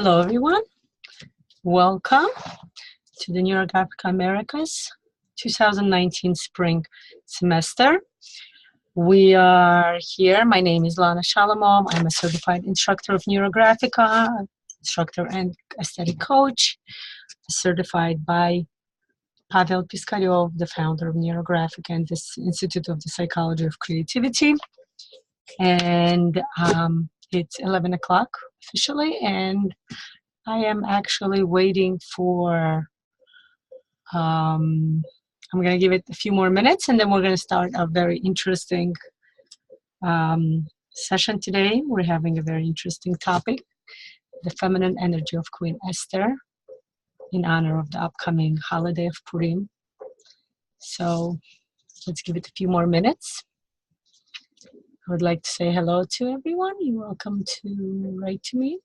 Hello, everyone. Welcome to the Neurographica Americas 2019 spring semester. We are here. My name is Lana Shalumov. I'm a certified instructor of Neurographica, instructor and aesthetic coach, certified by Pavel Piskaryov, the founder of Neurographica and this Institute of the Psychology of Creativity. And it's 11 o'clock officially, and I am actually waiting for, I'm going to give it a few more minutes and then we're going to start a very interesting session today. We're having a very interesting topic, the feminine energy of Queen Esther, in honor of the upcoming holiday of Purim. So let's give it a few more minutes. I would like to say hello to everyone. You're welcome to write to me.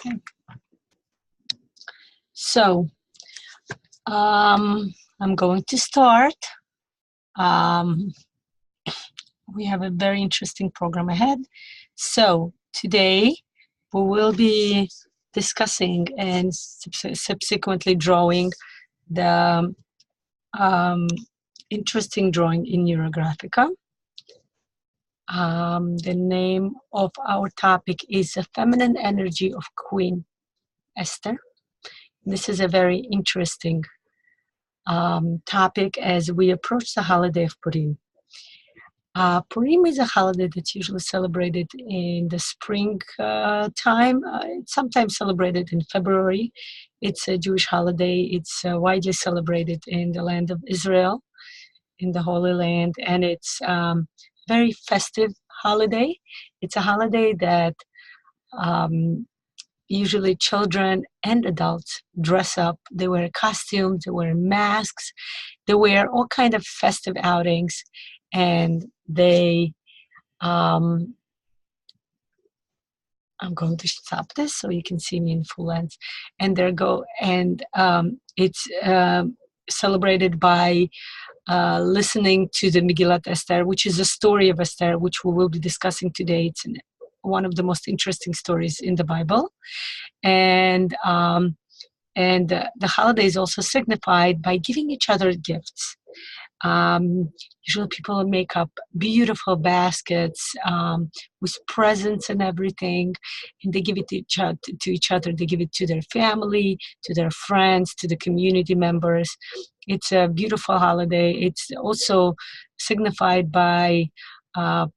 Okay. So I'm going to start. We have a very interesting program ahead. So today we will be discussing and subsequently drawing the interesting drawing in Neurographica. The name of our topic is the feminine energy of Queen Esther. This is a very interesting topic as we approach the holiday of Purim. Purim is a holiday that's usually celebrated in the spring time. It's sometimes celebrated in February. It's a Jewish holiday. It's widely celebrated in the land of Israel, in the Holy Land, and it's very festive holiday. It's a holiday that usually children and adults dress up. They wear costumes, they wear masks, they wear all kind of festive outings, and they I'm going to stop this so you can see me in full length. And it's celebrated by listening to the Megillat Esther, which is a story of Esther, which we will be discussing today. It's one of the most interesting stories in the Bible. And the holiday is also signified by giving each other gifts. Usually people make up beautiful baskets with presents and everything, and they give it to each other. They give it to their family, to their friends, to the community members. It's a beautiful holiday. It's also signified by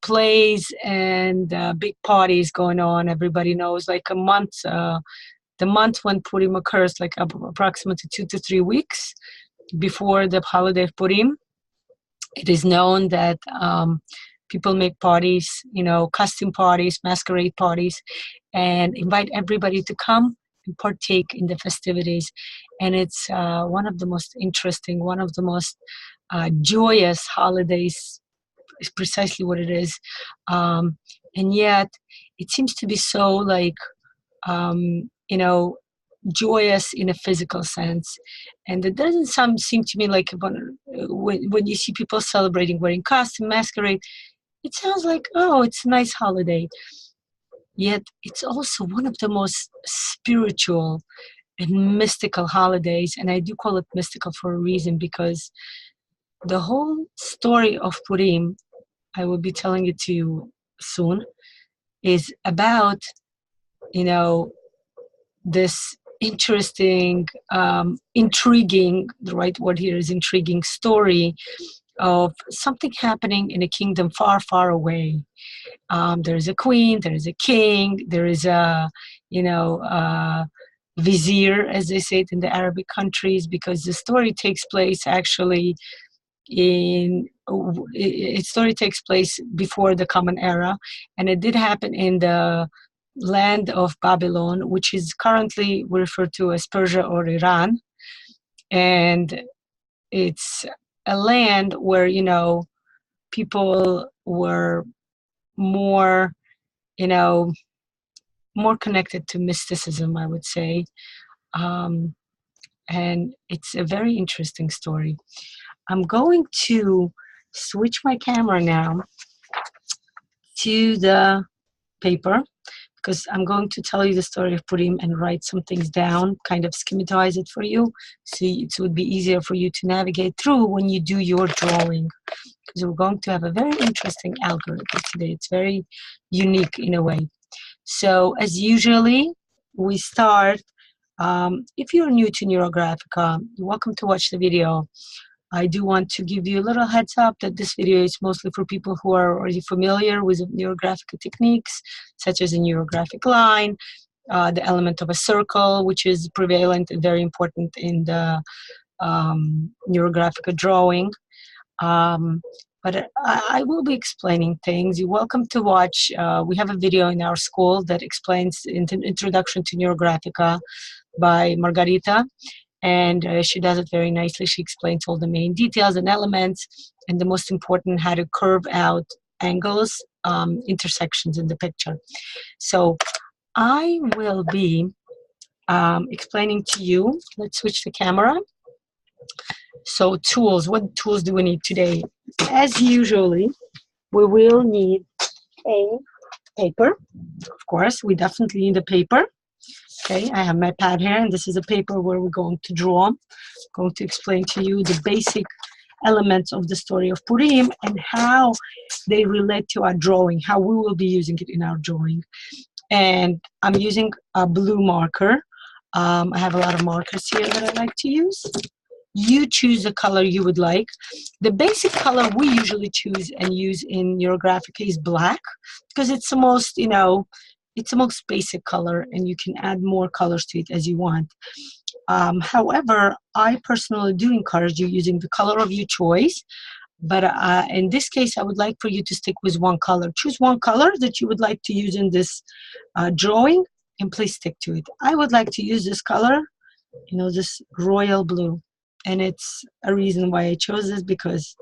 plays and big parties going on. Everybody knows, like a month, the month when Purim occurs, like approximately 2 to 3 weeks before the holiday of Purim. It is known that people make parties, costume parties, masquerade parties, and invite everybody to come and partake in the festivities. And it's one of the most interesting, one of the most joyous holidays, is precisely what it is. And yet it seems to be so joyous in a physical sense. And it doesn't seem to me like when you see people celebrating, wearing costume, masquerade, it sounds like, oh, it's a nice holiday. Yet it's also one of the most spiritual and mystical holidays. And I do call it mystical for a reason, because the whole story of Purim I will be telling it to you soon, is about, this interesting, intriguing, the right word here is intriguing, story of something happening in a kingdom far, far away. There is a queen, there is a king, there is a, vizier, as they say it in the Arabic countries, because the story takes place actually its story takes place before the Common Era, and it did happen in the land of Babylon, which is currently referred to as Persia or Iran. And it's a land where, people were more, more connected to mysticism, I would say. And it's a very interesting story. I'm going to switch my camera now to the paper, because I'm going to tell you the story of Purim and write some things down, kind of schematize it for you, so it would be easier for you to navigate through when you do your drawing, because we're going to have a very interesting algorithm today. It's very unique in a way. So as usually, we start, if you're new to Neurographica, you're welcome to watch the video. I do want to give you a little heads up that this video is mostly for people who are already familiar with Neurographica techniques, such as a neurographic line, the element of a circle, which is prevalent and very important in the Neurographica drawing. But I will be explaining things. You're welcome to watch. We have a video in our school that explains Introduction to Neurographica by Margarita. And she does it very nicely. She explains all the main details and elements, and the most important, how to curve out angles, intersections in the picture. So I will be explaining to you. Let's switch the camera. So tools, what tools do we need today? As usually, we will need a paper. Of course, we definitely need a paper. Okay, I have my pad here, and this is a paper where we're going to draw. I'm going to explain to you the basic elements of the story of Purim and how they relate to our drawing, how we will be using it in our drawing. And I'm using a blue marker. I have a lot of markers here that I like to use. You choose the color you would like. The basic color we usually choose and use in Neurographica is black, because it's the most, it's the most basic color, and you can add more colors to it as you want. However, I personally do encourage you using the color of your choice, but in this case, I would like for you to stick with one color. Choose one color that you would like to use in this drawing, and please stick to it. I would like to use this color, this royal blue, and it's a reason why I chose this, because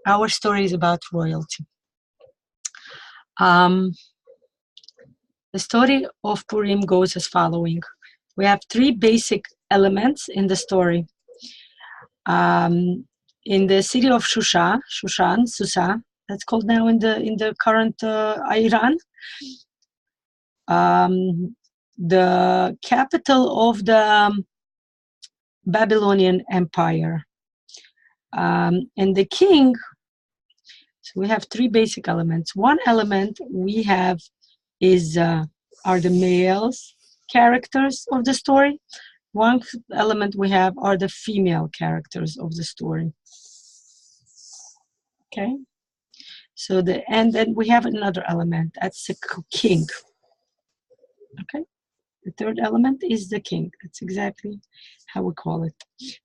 our story is about royalty. The story of Purim goes as following. We have three basic elements in the story. In the city of Susa, that's called now in the current Iran, the capital of the Babylonian Empire, and the king. So we have three basic elements. One element we have is are the males characters of the story. One element we have are the female characters of the story. Okay, so and then we have another element, that's the king. Okay, the third element is the king. That's exactly how we call it.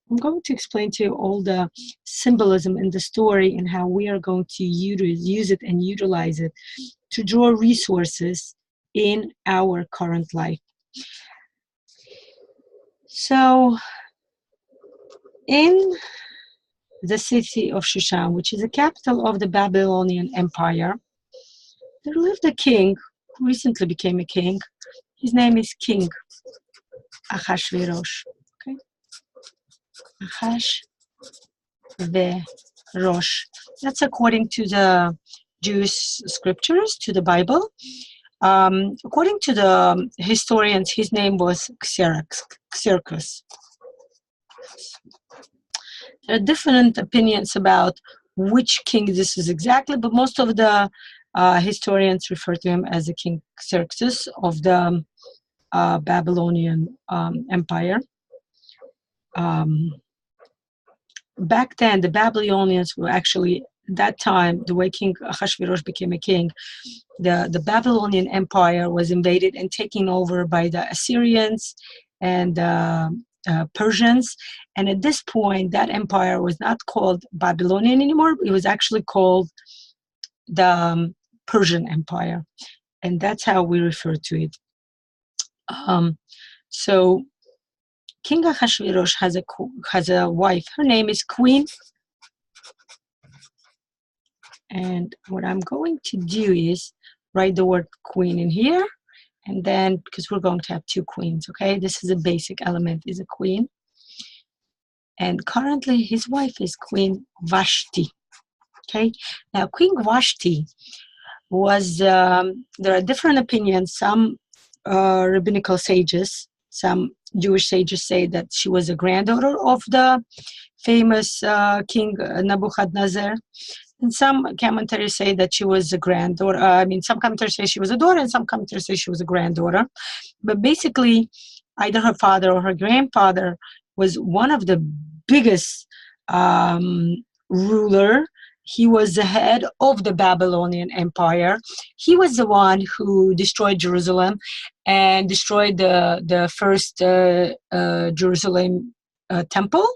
I'm going to explain to you all the symbolism in the story and how we are going to use it and utilize it to draw resources in our current life. So in the city of Shushan, which is the capital of the Babylonian Empire, there lived a king who recently became a king. His name is King Achashverosh. Okay? Achashverosh. That's according to the Jewish scriptures, to the Bible. According to the historians, his name was Xerxes. There are different opinions about which king this is exactly, but most of the historians refer to him as the King Xerxes of the Babylonian Empire. Back then, the Babylonians were actually, that time, the way King Ahasuerus became a king, the Babylonian Empire was invaded and taken over by the Assyrians and Persians. And at this point, that empire was not called Babylonian anymore. It was actually called the Persian Empire. And that's how we refer to it. So King Ahasuerus has a wife. Her name is Queen. And what I'm going to do is write the word queen in here. And then, because we're going to have two queens, okay? This is a basic element, is a queen. And currently his wife is Queen Vashti, okay? Now, Queen Vashti was, there are different opinions. Some rabbinical sages, some Jewish sages say that she was a granddaughter of the famous King Nebuchadnezzar. And some commentators say that she was a granddaughter. Some commentators say she was a daughter, and some commentators say she was a granddaughter. But basically, either her father or her grandfather was one of the biggest ruler. He was the head of the Babylonian Empire. He was the one who destroyed Jerusalem and destroyed the first Jerusalem temple,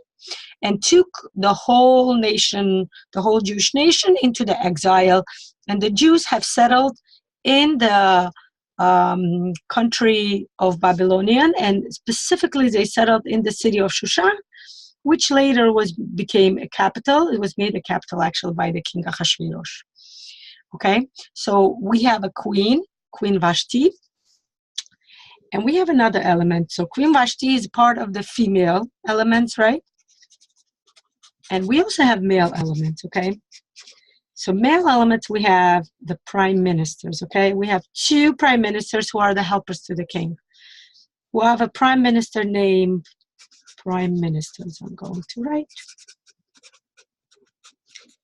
and took the whole nation, the whole Jewish nation, into the exile. And the Jews have settled in the country of Babylonian, and specifically they settled in the city of Shushan, which later became a capital. It was made a capital actually by the King Ahasuerus. Okay, so we have a queen, Queen Vashti, and we have another element. So Queen Vashti is part of the female elements, right? And we also have male elements, okay? So male elements, we have the prime ministers, okay? We have two prime ministers who are the helpers to the king. We have a prime minister named prime ministers. I'm going to write.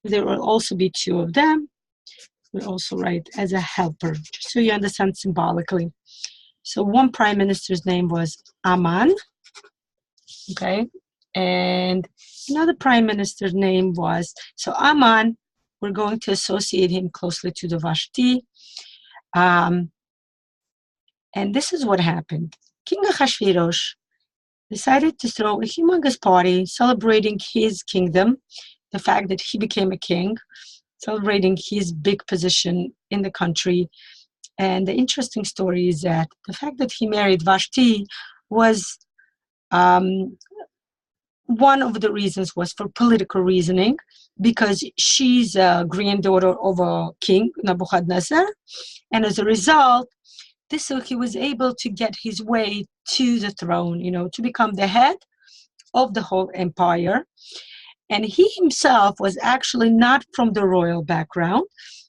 There will also be two of them. We'll also write as a helper, just so you understand symbolically. So one prime minister's name was Aman, okay? And another prime minister's name was, so Aman, we're going to associate him closely to the Vashti. And this is what happened. King Ahasuerus decided to throw a humongous party celebrating his kingdom, the fact that he became a king, celebrating his big position in the country. And the interesting story is that the fact that he married Vashti was one of the reasons was for political reasoning, because she's a granddaughter of a king, Nebuchadnezzar, and as a result, he was able to get his way to the throne, to become the head of the whole empire. And he himself was actually not from the royal background.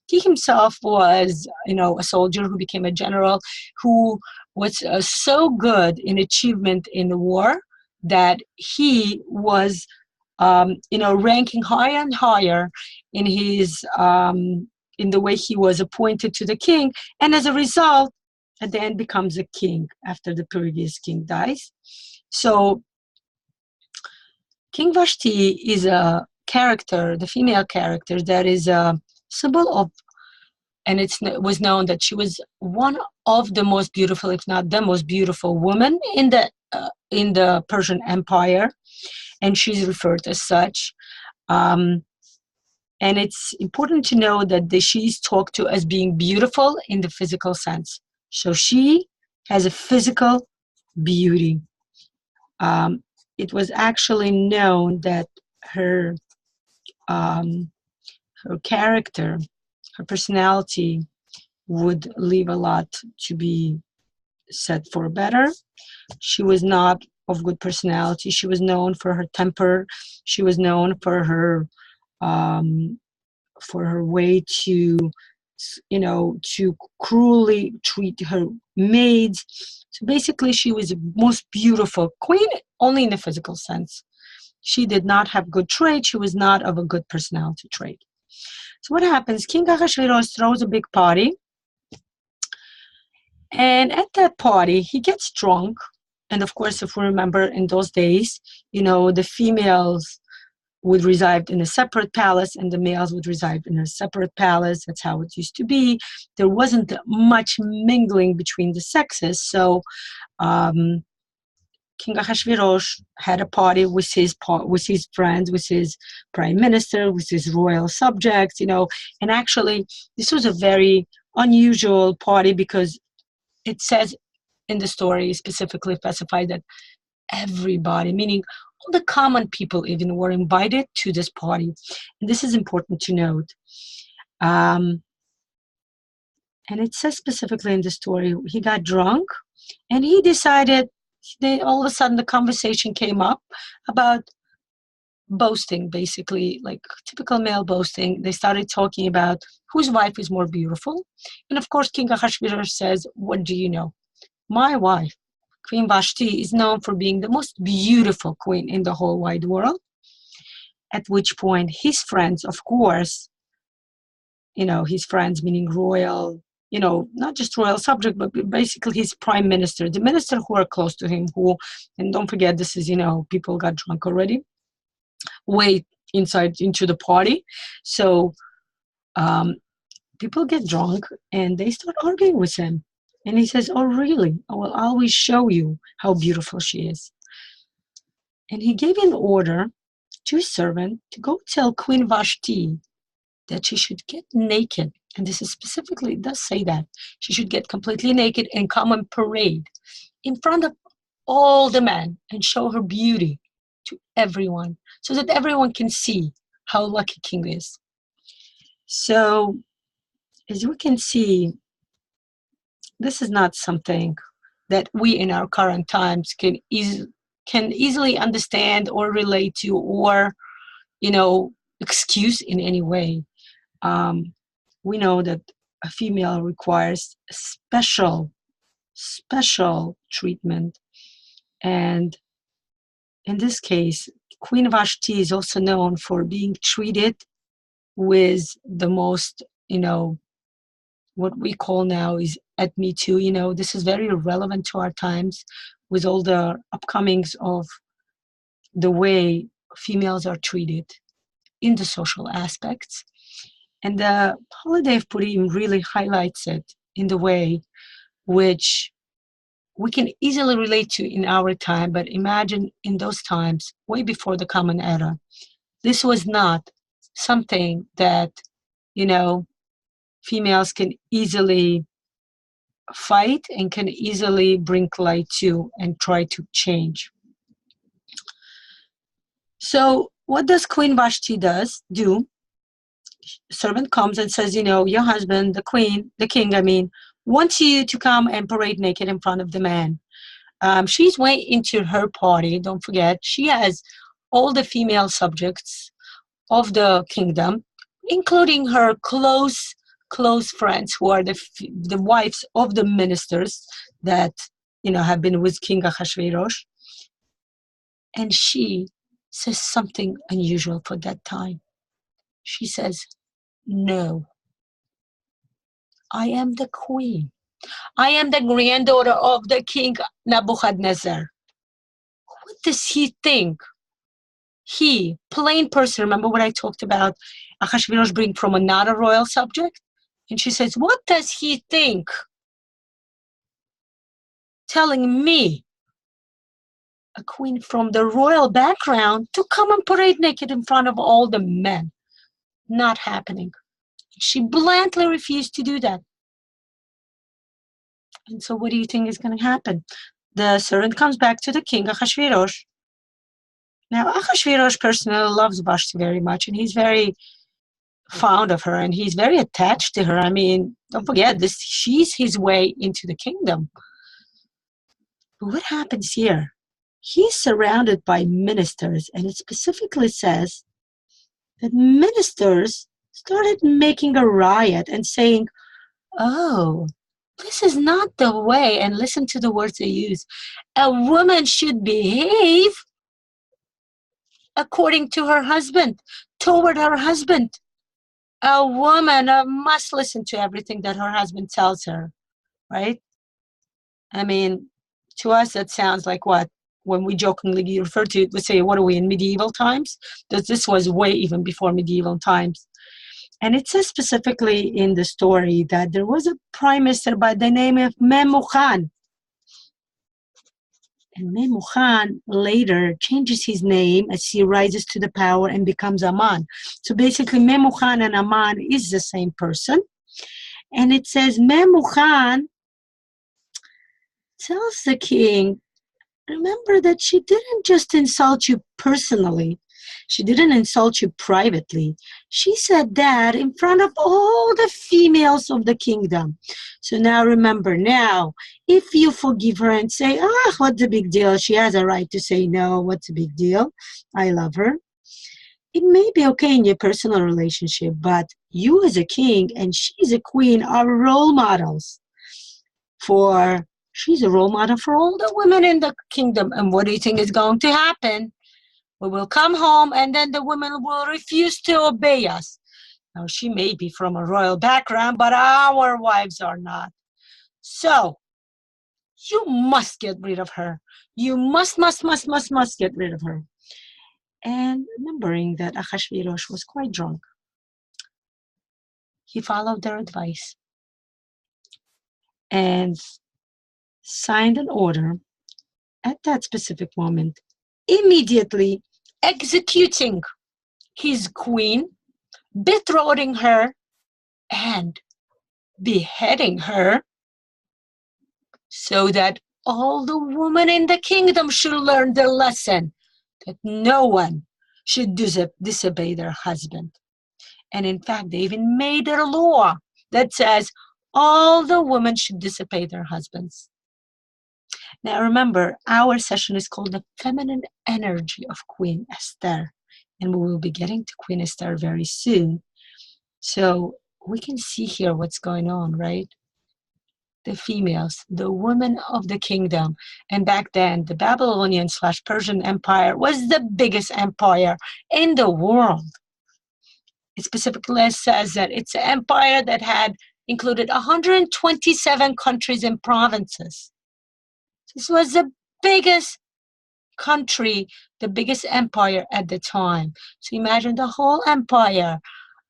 He himself was, a soldier who became a general, who was so good in achievement in the war that he was, ranking higher and higher in his, in the way he was appointed to the king. And as a result, at the end becomes a king after the previous king dies. So King Vashti is a character, the female character, that is a symbol of, and it was known that she was one of the most beautiful, if not the most beautiful woman in the Persian Empire, and she's referred as such. And it's important to know that she's talked to as being beautiful in the physical sense. So she has a physical beauty. It was actually known that her character, her personality would leave a lot to be said for better. She was not of good personality. She was known for her temper. She was known for her way to, to cruelly treat her maids. So basically, she was the most beautiful queen, only in the physical sense. She did not have good traits. She was not of a good personality trait. So what happens? King Ahasuerus throws a big party. And at that party, he gets drunk. And of course, if we remember in those days, the females would reside in a separate palace and the males would reside in a separate palace. That's how it used to be. There wasn't much mingling between the sexes. So King Ahasuerus had a party with his friends, with his prime minister, with his royal subjects, and actually this was a very unusual party because it says in the story specifically specified that everybody, meaning all the common people even, were invited to this party. And this is important to note. And it says specifically in the story, he got drunk and he decided, all of a sudden the conversation came up about boasting, basically, like typical male boasting. They started talking about whose wife is more beautiful. And of course, King Ahasuerus says, what do you know? My wife, Queen Vashti, is known for being the most beautiful queen in the whole wide world. At which point his friends, of course, his friends meaning royal, not just royal subject, but basically his prime minister, the minister who are close to him, and don't forget, this is, people got drunk already, way inside into the party. So people get drunk and they start arguing with him. And he says, oh, really? I will always show you how beautiful she is. And he gave an order to his servant to go tell Queen Vashti that she should get naked. And this is specifically, it does say that. She should get completely naked and come and parade in front of all the men and show her beauty to everyone so that everyone can see how lucky King is. So, as we can see, this is not something that we in our current times can easily understand or relate to or, excuse in any way. We know that a female requires special treatment. And in this case, Queen Vashti is also known for being treated with the most, what we call now is at Me Too. This is very relevant to our times with all the upcomings of the way females are treated in the social aspects. And the holiday of Purim really highlights it in the way which we can easily relate to in our time, but imagine in those times, way before the Common Era, this was not something that, females can easily fight and can easily bring light to and try to change. So what does Queen Vashti do? Servant comes and says, your husband, the king, wants you to come and parade naked in front of the man. She's way into her party. Don't forget, she has all the female subjects of the kingdom, including her close friends who are the wives of the ministers that, have been with King Ahasuerus. And she says something unusual for that time. She says, no, I am the queen. I am the granddaughter of the king Nebuchadnezzar. What does he think? He, plain person, remember what I talked about Ahasuerus being from another royal subject? And she says, what does he think? Telling me, a queen from the royal background, to come and parade naked in front of all the men. Not happening. She bluntly refused to do that. And so what do you think is going to happen? The servant comes back to the king, Ahasuerus. Now, Ahasuerus personally loves Vashti very much, and he's very fond of her, and he's very attached to her. Don't forget, she's his way into the kingdom. But what happens here? He's surrounded by ministers, and it specifically says that ministers started making a riot and saying, oh, this is not the way, and listen to the words they use, a woman should behave. according to her husband, toward her husband. A woman must listen to everything that her husband tells her, right? I mean, to us, that sounds like what? When we jokingly refer to it, we say, what are we, in medieval times? This was way even before medieval times. And it says specifically in the story that there was a prime minister by the name of Memucan. And Memucan later changes his name as he rises to the power and becomes Aman. So basically, Memucan and Aman is the same person. And it says Memucan tells the king, remember that she didn't just insult you personally. She didn't insult you privately. She said that in front of all the females of the kingdom. So now remember, now, if you forgive her and say, what's the big deal? She has a right to say no. What's the big deal? I love her. It may be okay in your personal relationship, but you as a king and she's a queen are role models she's a role model for all the women in the kingdom. And what do you think is going to happen? We will come home and then the women will refuse to obey us. Now, she may be from a royal background, but our wives are not. So, you must get rid of her. You must get rid of her. And remembering that Ahasuerus was quite drunk, he followed their advice and signed an order at that specific moment, immediately executing his queen, betrothing her, and beheading her, so that all the women in the kingdom should learn the lesson that no one should disobey their husband. And in fact, they even made a law that says all the women should disobey their husbands. Now remember, our session is called The Feminine Energy of Queen Esther, and we will be getting to Queen Esther very soon. So we can see here what's going on, right? The females, the women of the kingdom. And back then, the Babylonian/Persian Empire was the biggest empire in the world. It specifically says that it's an empire that had included 127 countries and provinces. This was the biggest country, the biggest empire at the time. So imagine the whole empire.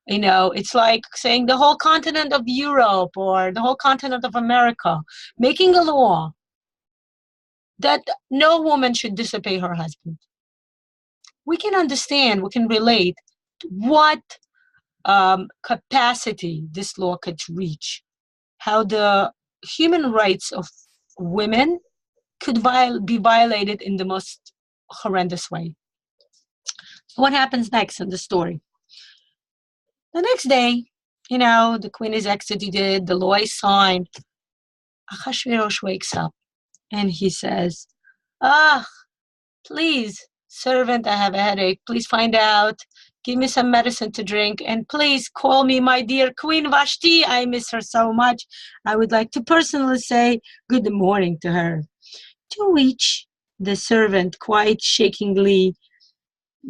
You know, it's like saying the whole continent of Europe or the whole continent of America, making a law that no woman should disobey her husband. We can understand, we can relate what capacity this law could reach, how the human rights of women could be violated in the most horrendous way. What happens next in the story? The next day, you know, the queen is executed, the law is signed. Ahasuerus wakes up and he says, please, servant, I have a headache. Please find out. Give me some medicine to drink. And please call me my dear Queen Vashti. I miss her so much. I would like to personally say good morning to her. To which the servant quite shakingly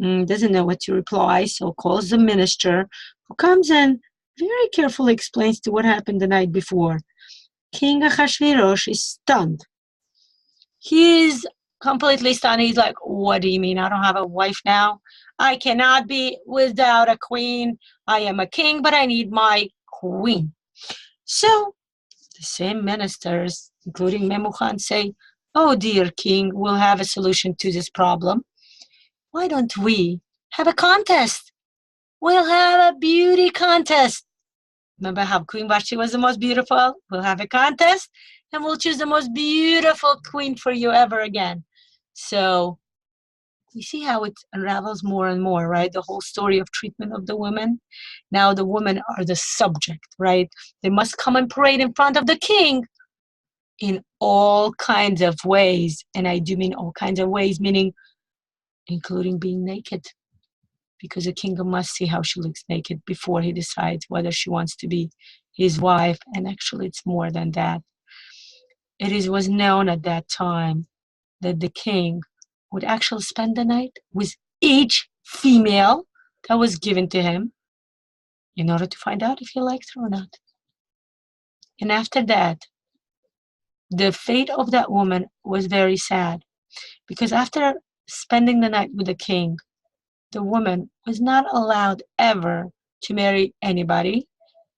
doesn't know what to reply, so calls the minister, who comes and very carefully explains to what happened the night before. King Ahasuerus is stunned. He's completely stunned. He's like, what do you mean? I don't have a wife now? I cannot be without a queen. I am a king, but I need my queen. So the same ministers, including Memucan, say, oh, dear king, we'll have a solution to this problem. Why don't we have a contest? We'll have a beauty contest. Remember how Queen Vashti was the most beautiful? We'll have a contest, and we'll choose the most beautiful queen for you ever again. So we see how it unravels more and more, right? The whole story of treatment of the women. Now the women are the subject, right? They must come and parade in front of the king in all kinds of ways. And I do mean all kinds of ways, meaning including being naked. Because the king must see how she looks naked before he decides whether she wants to be his wife. And actually, it's more than that. It was known at that time that the king would actually spend the night with each female that was given to him in order to find out if he liked her or not. And after that, the fate of that woman was very sad, because after spending the night with the king, the woman was not allowed ever to marry anybody,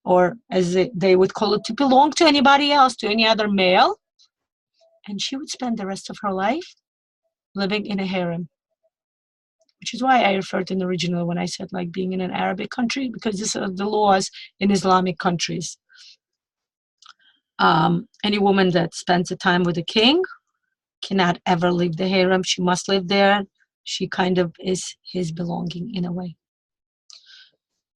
or as they would call it, to belong to anybody else, to any other male. And she would spend the rest of her life living in a harem, which is why I referred in the original when I said like being in an Arabic country, because these are the laws in Islamic countries. Any woman that spends the time with the king cannot ever leave the harem. She must live there. She kind of is his belonging in a way.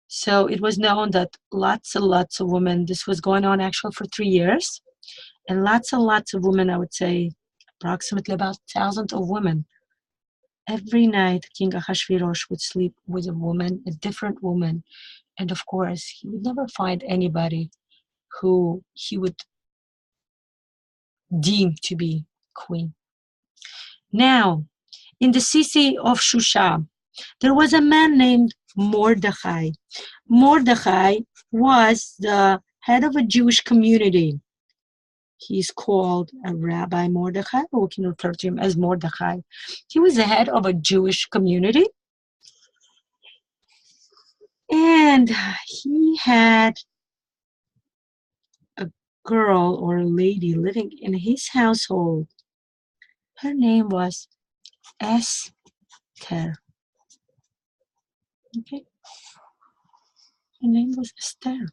So it was known that lots and lots of women, this was going on actually for 3 years, and lots of women, I would say approximately about 1,000 of women, every night King Ahasuerus would sleep with a woman, a different woman, and of course he would never find anybody who he would deem to be queen. Now, in the city of Shusha, there was a man named Mordechai. Mordechai was the head of a Jewish community. He's called a Rabbi Mordechai, or we can refer to him as Mordechai. He was the head of a Jewish community, and he had a girl or a lady living in his household. Her name was Esther. Okay. Her name was Esther.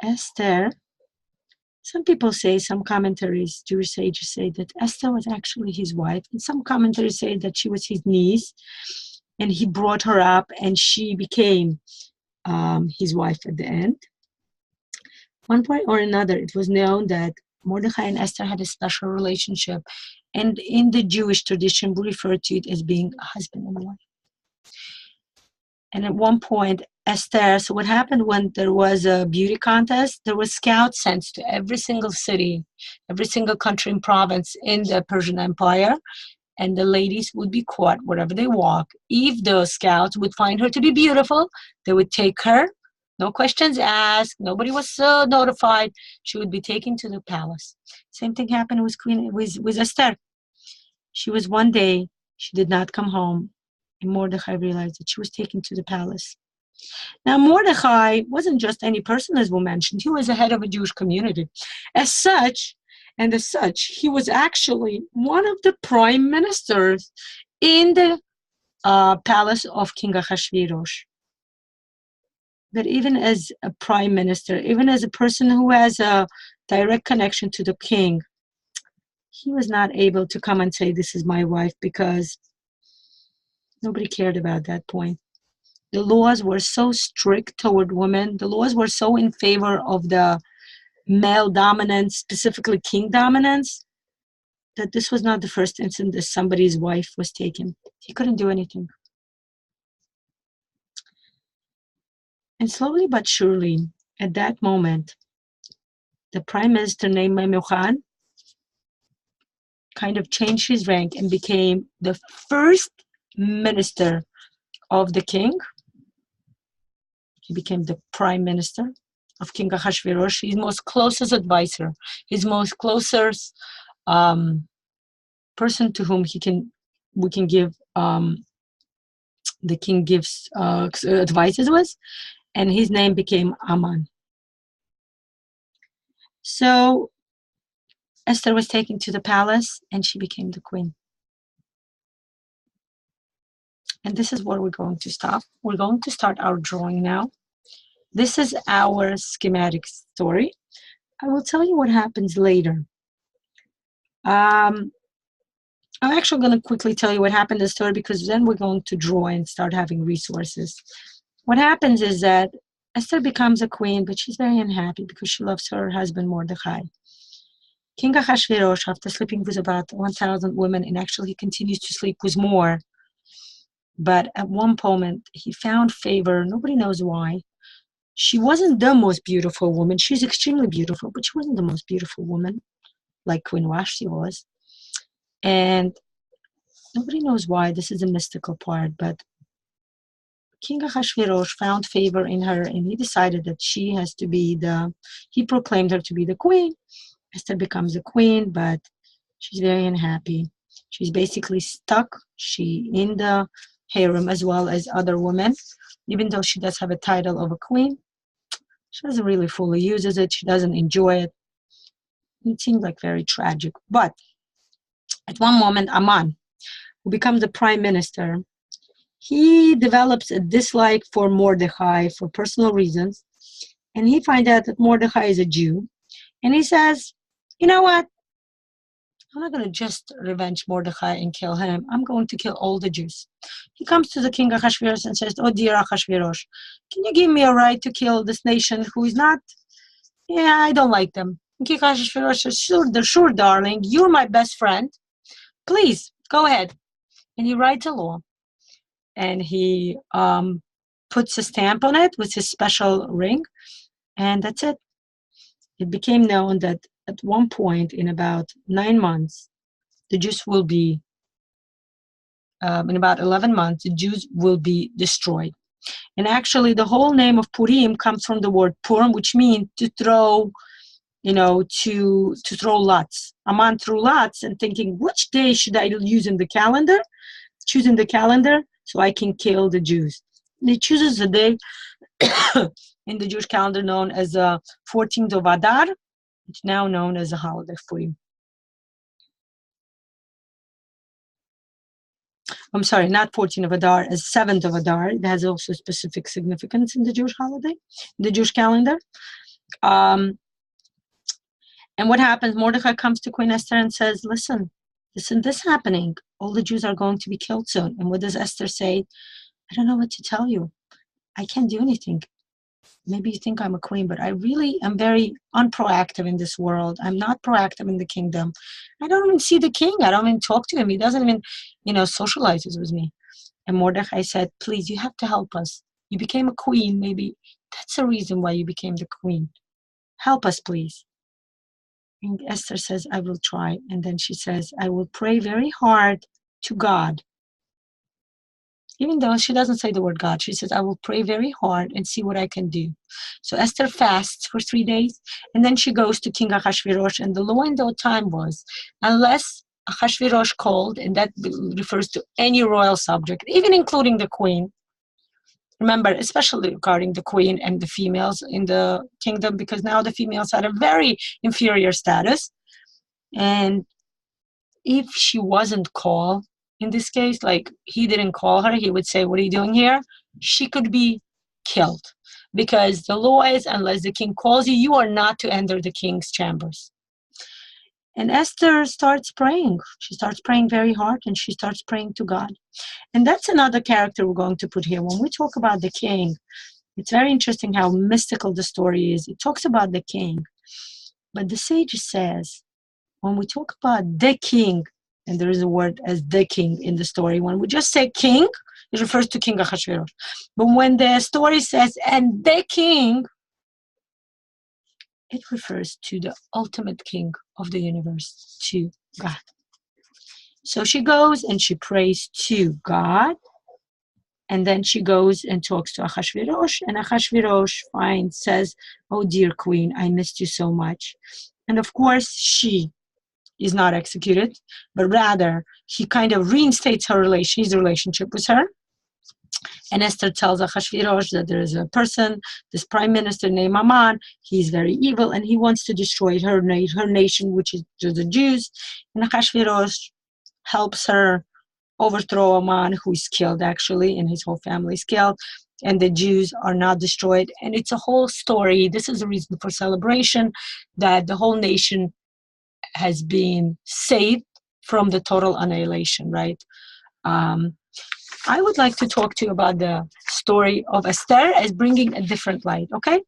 Esther, some people say, some commentaries, Jewish sages say that Esther was actually his wife, and some commentaries say that she was his niece, and he brought her up, and she became his wife at the end. One point or another, it was known that Mordechai and Esther had a special relationship, and in the Jewish tradition, we refer to it as being a husband and wife. And at one point, Esther, so what happened when there was a beauty contest, there was scouts sent to every single city, every single country and province in the Persian Empire, and the ladies would be caught wherever they walk. If the scouts would find her to be beautiful, they would take her, no questions asked, nobody was notified, she would be taken to the palace. Same thing happened with Esther. She was one day, she did not come home, and Mordechai realized that she was taken to the palace. Now, Mordechai wasn't just any person, as we mentioned. He was the head of a Jewish community. As such, he was actually one of the prime ministers in the palace of King Ahasuerus. But even as a prime minister, even as a person who has a direct connection to the king, he was not able to come and say, this is my wife, because nobody cared about that point. The laws were so strict toward women. The laws were so in favor of the male dominance, specifically king dominance, that this was not the first instance that somebody's wife was taken. He couldn't do anything. And slowly but surely, at that moment, the prime minister named Memucan kind of changed his rank and became the first minister of the king. He became the prime minister of King Ahasuerus, his most closest advisor, his most closest person to whom we can give the king gives advices with, and his name became Aman. So Esther was taken to the palace, and she became the queen. And this is where we're going to stop. We're going to start our drawing now. This is our schematic story. I will tell you what happens later. I'm actually going to quickly tell you what happened in the story, because then we're going to draw and start having resources. What happens is that Esther becomes a queen, but she's very unhappy because she loves her husband Mordechai. King Ahasuerus, after sleeping with about 1,000 women, and actually he continues to sleep with more, but at one moment he found favor. Nobody knows why. She wasn't the most beautiful woman. She's extremely beautiful, but she wasn't the most beautiful woman like Queen Vashti was. And Nobody knows why. This is a mystical part, but King Ahasuerus found favor in her, and he decided that she has to be he proclaimed her to be the queen. Esther becomes a queen, but she's very unhappy. She's basically stuck. She in the harem as well as other women, even though she does have a title of a queen. She doesn't really fully uses it. She doesn't enjoy it. It seems like very tragic. But at one moment, Aman, who becomes the prime minister, he develops a dislike for Mordecai for personal reasons. And he finds out that Mordecai is a Jew. And he says, you know what? I'm not going to just revenge Mordecai and kill him. I'm going to kill all the Jews. He comes to the king Ahasuerus and says, oh, dear Ahasuerus, can you give me a right to kill this nation who is not? Yeah, I don't like them. King Ahasuerus says, sure, darling. You're my best friend. Please, go ahead. And he writes a law. And he puts a stamp on it with his special ring. And that's it. It became known that at one point in about 9 months, the Jews will be, in about 11 months, the Jews will be destroyed. And actually, the whole name of Purim comes from the word Purim, which means to throw, to throw lots. Aman threw lots and thinking, which day should I use in the calendar? Choosing the calendar so I can kill the Jews. And he chooses a day in the Jewish calendar known as 14th of Adar. It's now known as a holiday of Purim. I'm sorry, not 14th of Adar, as 7th of Adar. It has also specific significance in the Jewish holiday, in the Jewish calendar. And what happens? Mordecai comes to Queen Esther and says, listen, this happening. All the Jews are going to be killed soon. And what does Esther say? I don't know what to tell you. I can't do anything. Maybe you think I'm a queen, but I really am very unproactive in this world. I'm not proactive in the kingdom. I don't even see the king. I don't even talk to him. He doesn't even, socializes with me. And Mordecai said, please, you have to help us. You became a queen. Maybe that's the reason why you became the queen. Help us, please. And Esther says, I will try. And then she says, I will pray very hard to God. Even though she doesn't say the word God, she says, I will pray very hard and see what I can do. So Esther fasts for 3 days, and then she goes to King Ahasuerus, and the law in that time was, unless Ahasuerus called, and that refers to any royal subject, even including the queen. Remember, especially regarding the queen and the females in the kingdom, because now the females had a very inferior status. And if she wasn't called, in this case, like he didn't call her, he would say, what are you doing here? She could be killed. Because the law is, unless the king calls you, you are not to enter the king's chambers. And Esther starts praying. She starts praying very hard, and she starts praying to God. And that's another character we're going to put here. When we talk about the king, it's very interesting how mystical the story is. It talks about the king. But the sage says, when we talk about the king, and there is a word as the king in the story, when we just say king, it refers to King Ahasuerus. But when the story says, and the king, it refers to the ultimate king of the universe, to God. So she goes and she prays to God, and then she goes and talks to Ahasuerus, and Ahasuerus says, oh dear queen, I missed you so much. And of course, she is not executed, but rather he kind of reinstates his relationship with her. And Esther tells Ahasuerus that there is a person, this prime minister named Haman. He's very evil, and he wants to destroy her nation, which is the Jews. And Ahasuerus helps her overthrow Haman, who is killed actually, and his whole family is killed. And the Jews are not destroyed. And it's a whole story. This is a reason for celebration, that the whole nation has been saved from the total annihilation, right? I would like to talk to you about the story of Esther as bringing a different light, okay?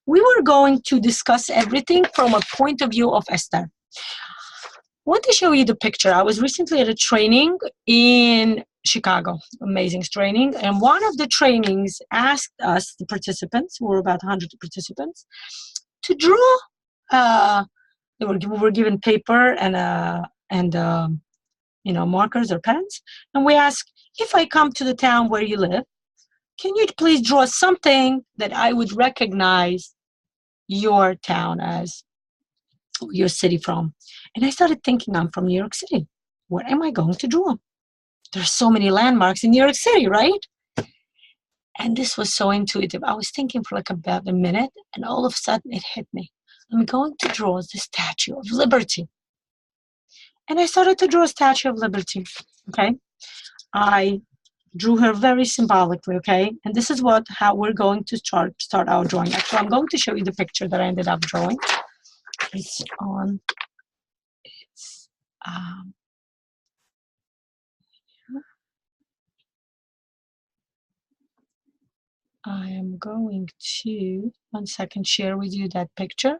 We were going to discuss everything from a point of view of Esther. I want to show you the picture. I was recently at a training in Chicago, amazing training, and one of the trainings asked us, the participants, we were about 100 participants, to draw. We were given paper and markers or pens, and we ask, if I come to the town where you live, can you please draw something that I would recognize your town as, your city from? And I started thinking, I'm from New York City. What am I going to draw? There's so many landmarks in New York City, right? And this was so intuitive. I was thinking for like about a minute, and all of a sudden it hit me. I'm going to draw the Statue of Liberty. And I started to draw a Statue of Liberty, okay? I drew her very symbolically, okay? And this is how we're going to start our drawing. Actually, I'm going to show you the picture that I ended up drawing. I am going to, 1 second, share with you that picture.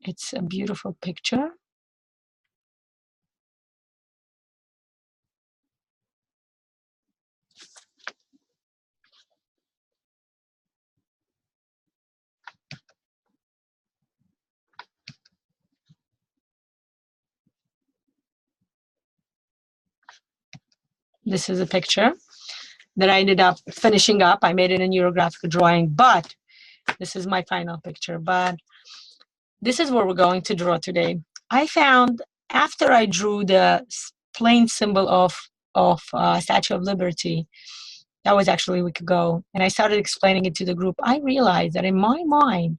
It's a beautiful picture. This is a picture that I ended up finishing up. I made it a Neurographica drawing, but this is my final picture. But this is what we're going to draw today. I found, after I drew the plain symbol of Statue of Liberty, that was actually a week ago, and I started explaining it to the group, I realized that in my mind,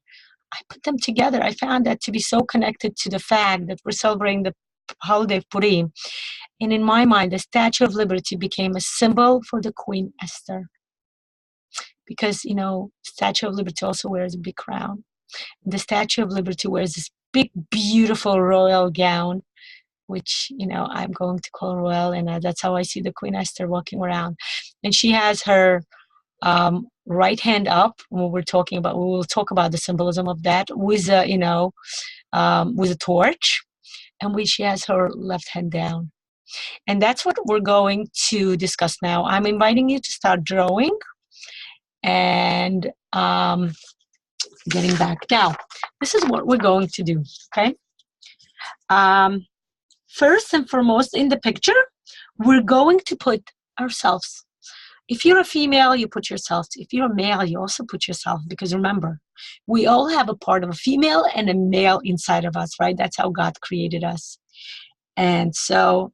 I put them together. I found that to be so connected to the fact that we're celebrating the holiday of Purim. And in my mind, the Statue of Liberty became a symbol for the Queen Esther. Because, Statue of Liberty also wears a big crown. The Statue of Liberty wears this big, beautiful royal gown, which, I'm going to call royal. And that's how I see the Queen Esther walking around. And she has her right hand up. When we will talk about the symbolism of that with a torch, and she has her left hand down. And that's what we're going to discuss now. I'm inviting you to start drawing and getting back. Now, this is what we're going to do, okay? First and foremost, in the picture, we're going to put ourselves. If you're a female, you put yourself. If you're a male, you also put yourself. Because remember, we all have a part of a female and a male inside of us, right? That's how God created us. And so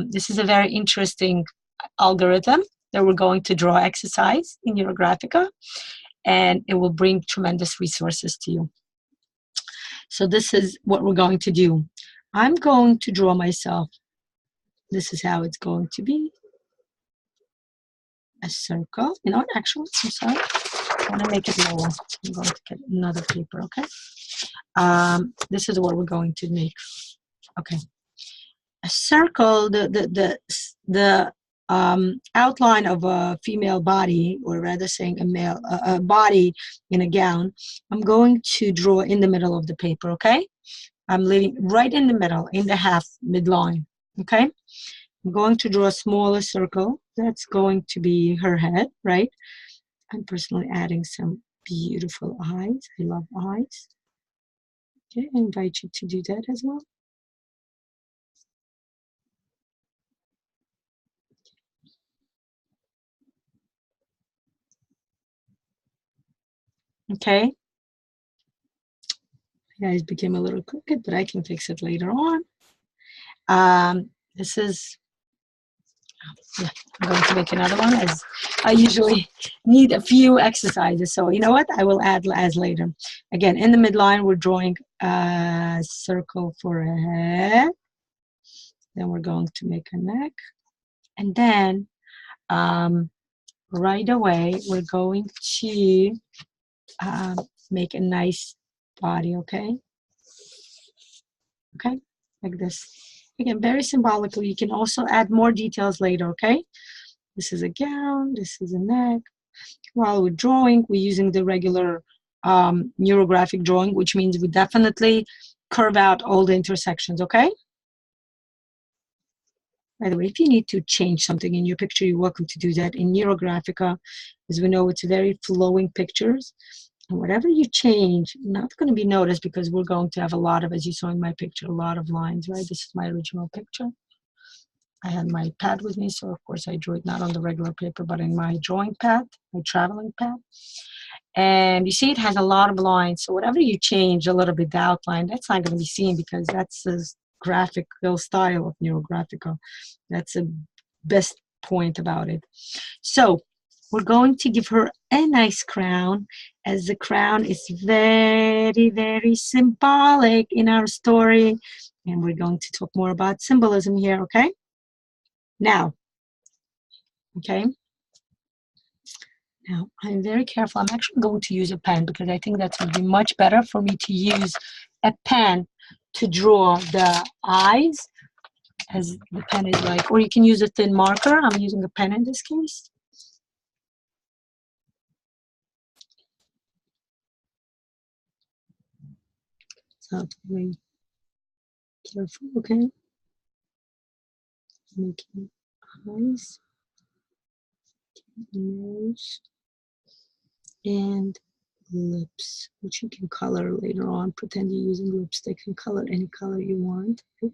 this is a very interesting algorithm that we're going to draw exercise in Neurographica, and it will bring tremendous resources to you. So this is what we're going to do. I'm going to draw myself. This is how it's going to be. A circle. Actually, I'm sorry. I want to make it lower. I'm going to get another paper, okay? This is what we're going to make. Okay. A circle, the outline of a female body, or rather saying a body in a gown, I'm going to draw in the middle of the paper, okay? I'm leaving right in the middle, in the half midline, okay? I'm going to draw a smaller circle. That's going to be her head, right? I'm personally adding some beautiful eyes. I love eyes. Okay, I invite you to do that as well. Okay. You guys became a little crooked, but I can fix it later on. This is, yeah, I'm going to make another one, as I usually need a few exercises. So you know what? I will add as later. Again, in the midline, we're drawing a circle for a head. Then we're going to make a neck. And then right away, we're going to make a nice body, okay? Okay, like this. Again, very symbolically. You can also add more details later, okay? This is a gown, this is a neck. While we're drawing, we're using the regular neurographic drawing, which means we definitely curve out all the intersections, okay? By the way, if you need to change something in your picture, you're welcome to do that in Neurographica. As we know, it's very flowing pictures. And whatever you change, not going to be noticed, because we're going to have a lot of, as you saw in my picture, a lot of lines, right? This is my original picture. I had my pad with me, so of course I drew it not on the regular paper, but in my drawing pad, my traveling pad. And you see it has a lot of lines, so whatever you change a little bit the outline, that's not going to be seen because that's the graphical style of Neurographica. That's the best point about it. So we're going to give her a nice crown, as the crown is very, very symbolic in our story. And we're going to talk more about symbolism here, okay? Now, okay? Now, I'm very careful. I'm actually going to use a pen because I think that would be much better for me to use a pen to draw the eyes, as the pen is like, or you can use a thin marker. I'm using a pen in this case. So very careful, okay? Making eyes, nose, and lips, which you can color later on. Pretend you're using lipstick and color any color you want. Right?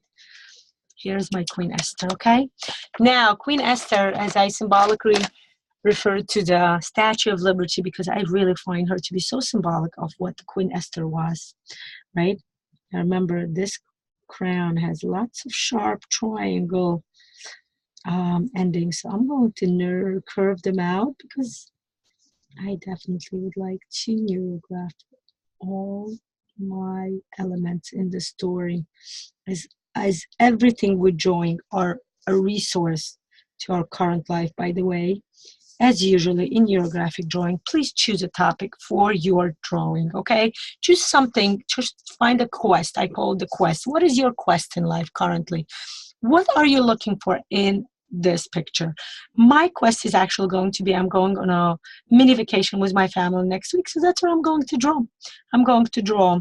Here's my Queen Esther, okay? Now, Queen Esther, as I symbolically refer to the Statue of Liberty, because I really find her to be so symbolic of what Queen Esther was, right? Now remember, this crown has lots of sharp triangle endings, so I'm going to curve them out because I definitely would like to neurograph all my elements in the story, as everything we're drawing are a resource to our current life. By the way, as usually in neurographic drawing, please choose a topic for your drawing, okay? Choose something, just find a quest. I call it the quest. What is your quest in life currently? What are you looking for in this picture? My quest is actually going to be, I'm going on a mini vacation with my family next week, so that's what I'm going to draw. I'm going to draw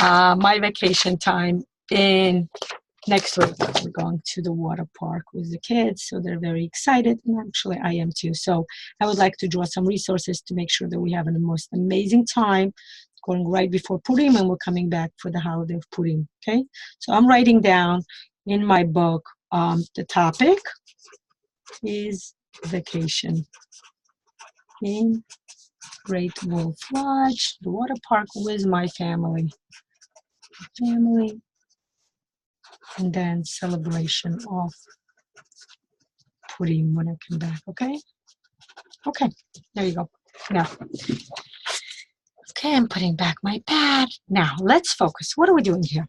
my vacation time in next week. We're going to the water park with the kids, so they're very excited, and actually I am too. So I would like to draw some resources to make sure that we have the most amazing time, going right before Purim, and we're coming back for the holiday of Purim, okay? So I'm writing down in my book, the topic is vacation in Great Wolf Lodge, the water park with my family. And then celebration of Purim when I come back, okay? Okay, there you go. Now, okay, I'm putting back my pad. Now, let's focus. What are we doing here?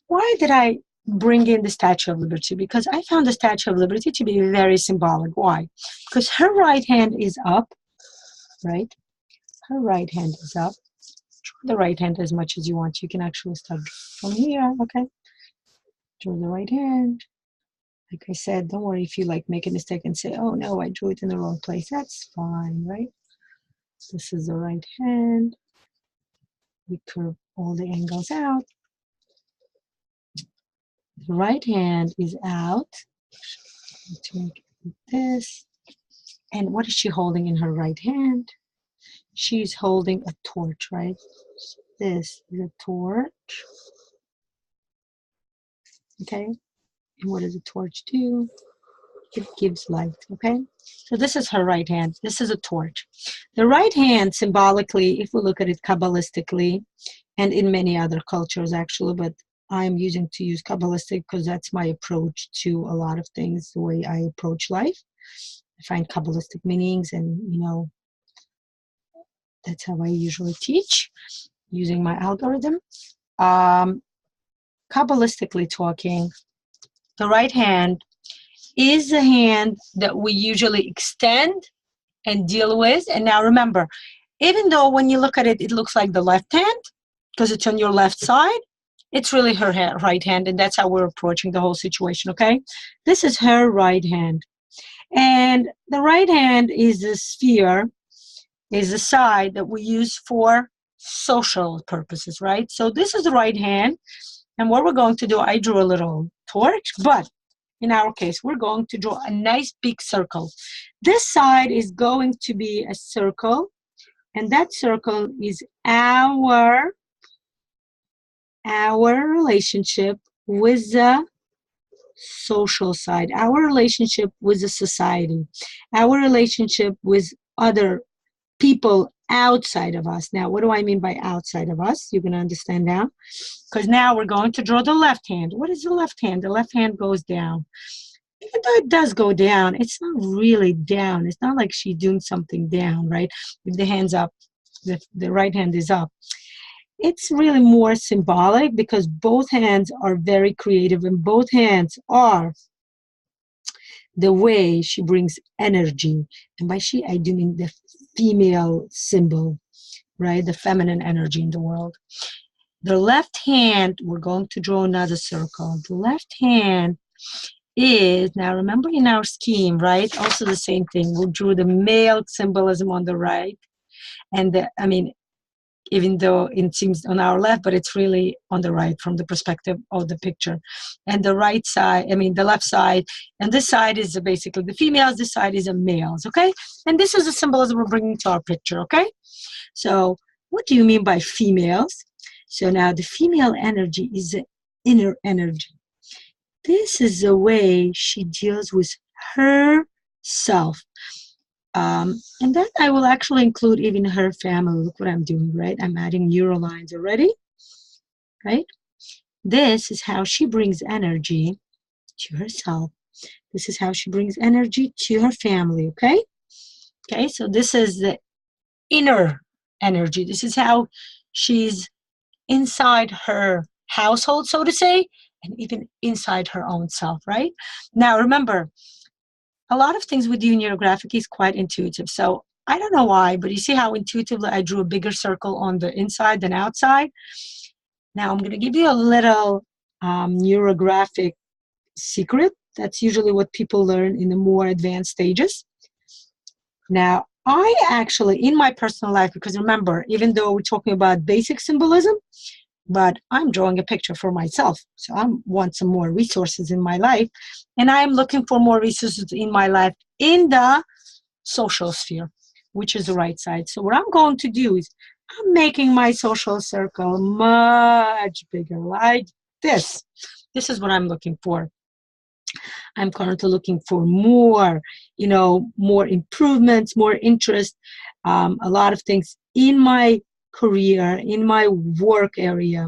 Why did I bring in the Statue of Liberty? Because I found the Statue of Liberty to be very symbolic. Why? Because her right hand is up, right? Her right hand is up. Draw the right hand as much as you want. You can actually start from here, okay? Draw the right hand. Like I said, don't worry if you like make a mistake and say, oh no, I drew it in the wrong place. That's fine, right? This is the right hand. We curve all the angles out. The right hand is out. To make this. And what is she holding in her right hand? She's holding a torch, right? This is a torch. Okay. And what does a torch do? It gives light, okay? So this is her right hand. This is a torch. The right hand, symbolically, if we look at it Kabbalistically, and in many other cultures actually, but I'm using to use Kabbalistic because that's my approach to a lot of things, the way I approach life. I find Kabbalistic meanings, and that's how I usually teach, using my algorithm. Kabbalistically talking, the right hand is the hand that we usually extend and deal with. And now remember, even though when you look at it, it looks like the left hand, because it's on your left side, it's really her right hand, and that's how we're approaching the whole situation, okay? This is her right hand. And the right hand is the sphere, is the side that we use for social purposes, right? So this is the right hand, and what we're going to do, I drew a little torch, but in our case, we're going to draw a nice big circle. This side is going to be a circle, and that circle is our relationship with the social side, our relationship with the society, our relationship with other people outside of us. Now, what do I mean by outside of us? You're going to understand now. Because now we're going to draw the left hand. What is the left hand? The left hand goes down. Even though it does go down, it's not really down. It's not like she's doing something down, right? If the hand's up, the right hand is up. It's really more symbolic because both hands are very creative and both hands are the way she brings energy. And by she, I do mean the female symbol, right? The feminine energy in the world. The left hand, we're going to draw another circle. The left hand is, now remember in our scheme, right? Also the same thing. We'll draw the male symbolism on the right. And even though it seems on our left, but it's really on the right from the perspective of the picture. And the right side, the left side, and this side is basically the females, this side is the males, okay? And this is the symbolism we're bringing to our picture, okay? So what do you mean by females? So now the female energy is the inner energy. This is the way she deals with herself. And that I will actually include even her family. Look what I'm doing, right? I'm adding neural lines already, right? This is how she brings energy to herself. This is how she brings energy to her family, okay? Okay, so this is the inner energy. This is how she's inside her household, so to say, and even inside her own self, right? Now, remember, a lot of things with you in Neurographica is quite intuitive. So I don't know why, but you see how intuitively I drew a bigger circle on the inside than outside? Now I'm going to give you a little neurographic secret. That's usually what people learn in the more advanced stages. Now, I actually, in my personal life, because remember, even though we're talking about basic symbolism, but I'm drawing a picture for myself. So I want some more resources in my life. And I'm looking for more resources in my life in the social sphere, which is the right side. So what I'm going to do is I'm making my social circle much bigger, like this. This is what I'm looking for. I'm currently looking for more, more improvements, more interest, a lot of things in my career, in my work area.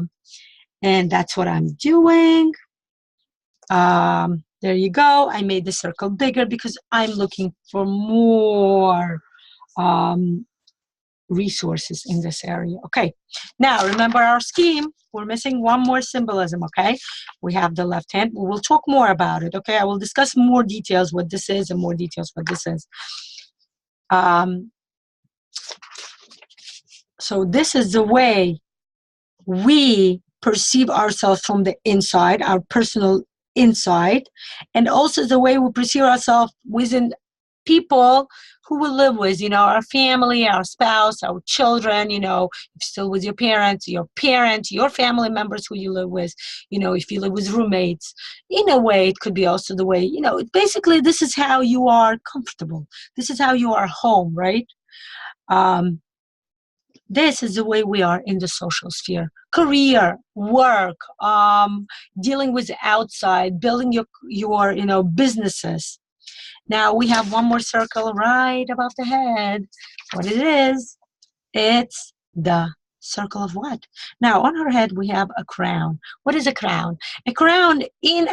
And that's what I'm doing. There you go. I made the circle bigger because I'm looking for more resources in this area. Okay. Now, remember our scheme. We're missing one more symbolism, okay? We have the left hand. We'll talk more about it, okay? I will discuss more details what this is and more details what this is. So this is the way we perceive ourselves from the inside, our personal inside, and also the way we perceive ourselves within people who we live with, our family, our spouse, our children, if you're still with your parents, your family members who you live with, if you live with roommates. In a way, it could be also the way, basically this is how you are comfortable. This is how you are home, right? This is the way we are in the social sphere. Career, work, dealing with outside, building your businesses. Now we have one more circle right above the head. What it is, it's the circle of what? Now on her head we have a crown. What is a crown? A crown in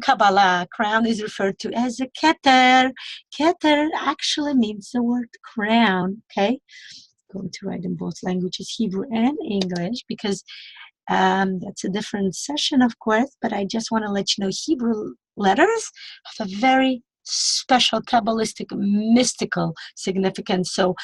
Kabbalah, crown is referred to as a keter. Keter actually means the word crown, okay? I'm going to write in both languages, Hebrew and English, because that's a different session, of course, but I just want to let you know Hebrew letters have a very special Kabbalistic, mystical significance. So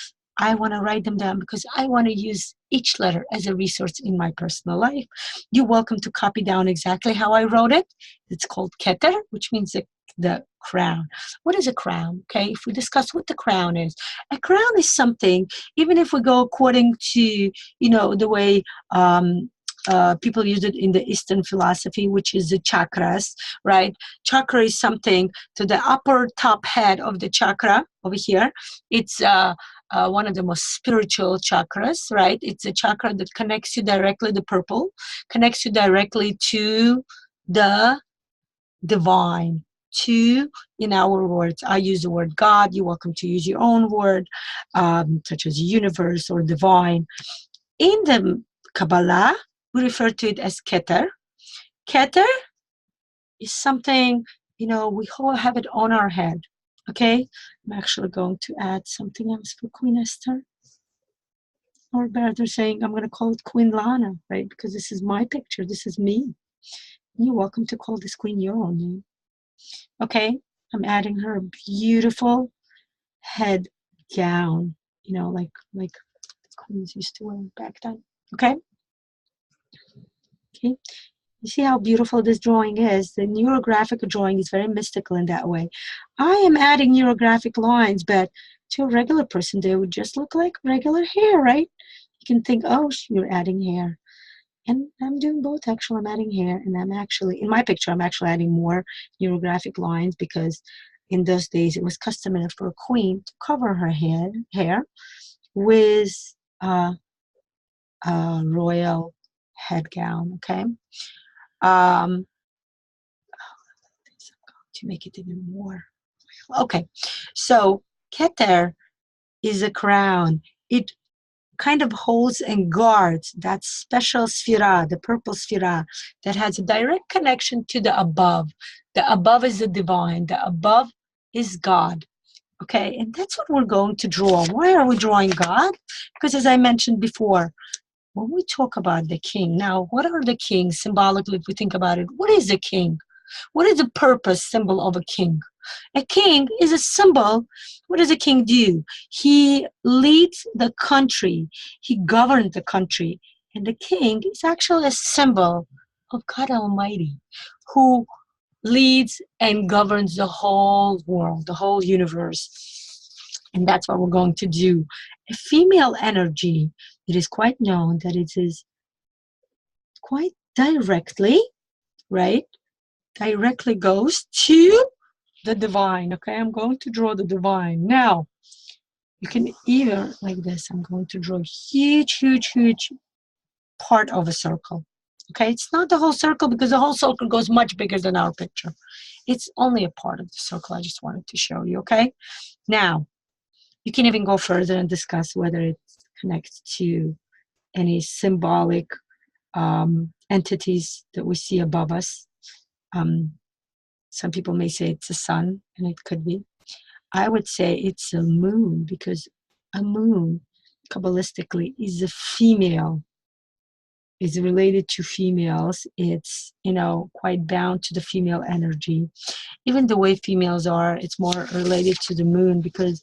I want to write them down because I want to use each letter as a resource in my personal life. You're welcome to copy down exactly how I wrote it. It's called keter, which means the crown. What is a crown? Okay, if we discuss what the crown is, a crown is something, even if we go according to, the way people use it in the Eastern philosophy, which is the chakras, right? Chakra is something to the upper top head of the chakra over here. It's one of the most spiritual chakras, right? It's a chakra that connects you directly, the purple, connects you directly to the divine. To, in our words, I use the word God. You're welcome to use your own word, such as universe or divine. In the Kabbalah, we refer to it as Keter. Keter is something, we all have it on our head. Okay, I'm actually going to add something else for Queen Esther. Or better saying, I'm going to call it Queen Lana, right? Because this is my picture. This is me. You're welcome to call this queen your own name. Okay, I'm adding her a beautiful head gown, like queens used to wear back then. Okay. Okay. You see how beautiful this drawing is? The Neurographica drawing is very mystical in that way. I am adding neurographic lines, but to a regular person, they would just look like regular hair, right? You can think, oh, you're adding hair. And I'm doing both, actually. I'm adding hair, and I'm actually, in my picture, I'm actually adding more neurographic lines because in those days, it was customary for a queen to cover her hair with a royal head gown, okay? To make it even more. Okay, so Keter is a crown. It kind of holds and guards that special sphera, the purple sphera, that has a direct connection to the above. The above is the divine. The above is God. Okay, and that's what we're going to draw. Why are we drawing God? Because as I mentioned before, when we talk about the king, now, what are the kings symbolically, if we think about it? What is a king? What is the purpose symbol of a king? A king is a symbol. What does a king do? He leads the country. He governs the country. And the king is actually a symbol of God Almighty, who leads and governs the whole world, the whole universe. And that's what we're going to do. A female energy, it is quite known that it is quite directly, right? Directly goes to the divine. Okay, I'm going to draw the divine. Now, you can either, like this, I'm going to draw a huge, huge, huge part of a circle. Okay, it's not the whole circle because the whole circle goes much bigger than our picture. It's only a part of the circle. I just wanted to show you, okay? Now, you can even go further and discuss whether it connects to any symbolic entities that we see above us. Some people may say it's a sun, and it could be. I would say it's a moon because a moon, Kabbalistically, is a female, is related to females. It's, quite bound to the female energy. Even the way females are, it's more related to the moon because,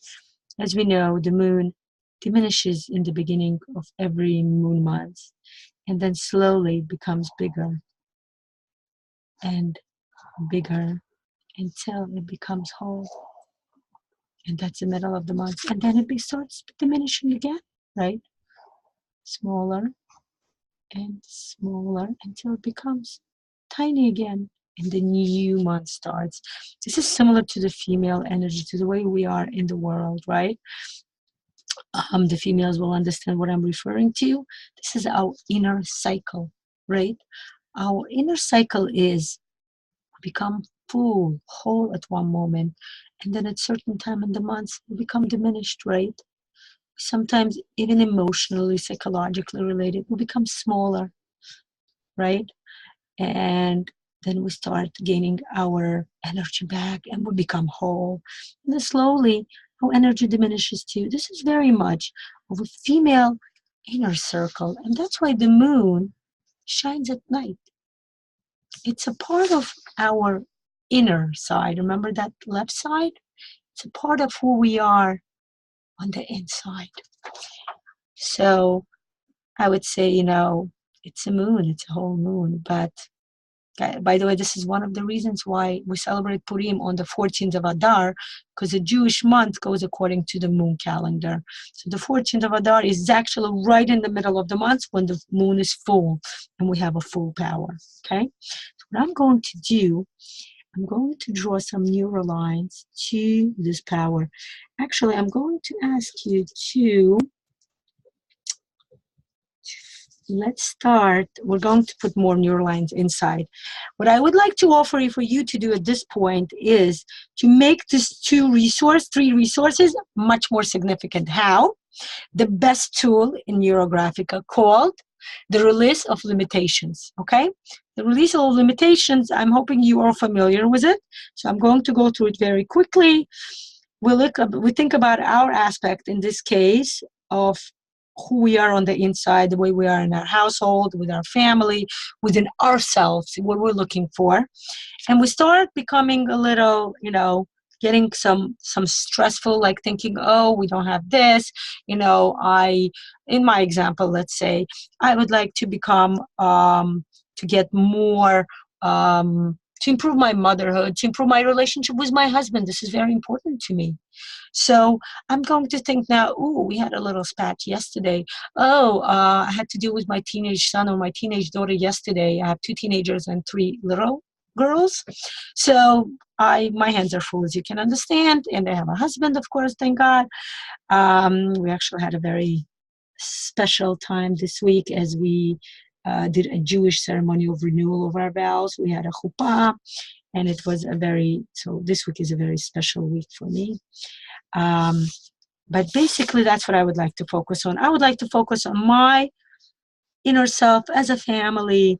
as we know, the moon diminishes in the beginning of every moon month and then slowly becomes bigger and bigger until it becomes whole. And that's the middle of the month. And then it starts diminishing again, right? Smaller and smaller until it becomes tiny again. And the new month starts. This is similar to the female energy, to the way we are in the world, right? The females will understand what I'm referring to. This is our inner cycle, right? Our inner cycle is become full, whole at one moment, and then at certain time in the months, we become diminished, right? Sometimes even emotionally, psychologically related, we become smaller, right? And then we start gaining our energy back and we become whole. And then slowly, our energy diminishes too. This is very much of a female inner circle. And that's why the moon shines at night. It's a part of our inner side. Remember that left side? It's a part of who we are on the inside. So I would say, it's a moon, it's a whole moon. But by the way, this is one of the reasons why we celebrate Purim on the 14th of Adar, because the Jewish month goes according to the moon calendar. So the 14th of Adar is actually right in the middle of the month when the moon is full and we have a full power, okay? So what I'm going to do, I'm going to draw some neural lines to this power. Actually, I'm going to ask you to, let's start. We're going to put more neural lines inside. What I would like to offer you for you to do at this point is to make this three resources much more significant. How? The best tool in Neurographica called the release of limitations, okay? The release of limitations, I'm hoping you are familiar with it. So I'm going to go through it very quickly. We think about our aspect in this case of who we are on the inside, the way we are in our household, with our family, within ourselves, what we're looking for. And we start becoming a little, getting some stressful, like thinking, oh, we don't have this. In my example, let's say, I would like to become, to get more, to improve my motherhood, to improve my relationship with my husband. This is very important to me. So I'm going to think now, oh, we had a little spat yesterday. Oh, I had to deal with my teenage son or my teenage daughter yesterday. I have 2 teenagers and 3 little girls. So my hands are full, as you can understand. And I have a husband, of course, thank God. We actually had a very special time this week as we did a Jewish ceremony of renewal of our vows. We had a chuppah, and it was so this week is a very special week for me. But basically, that's what I would like to focus on. I would like to focus on my inner self as a family,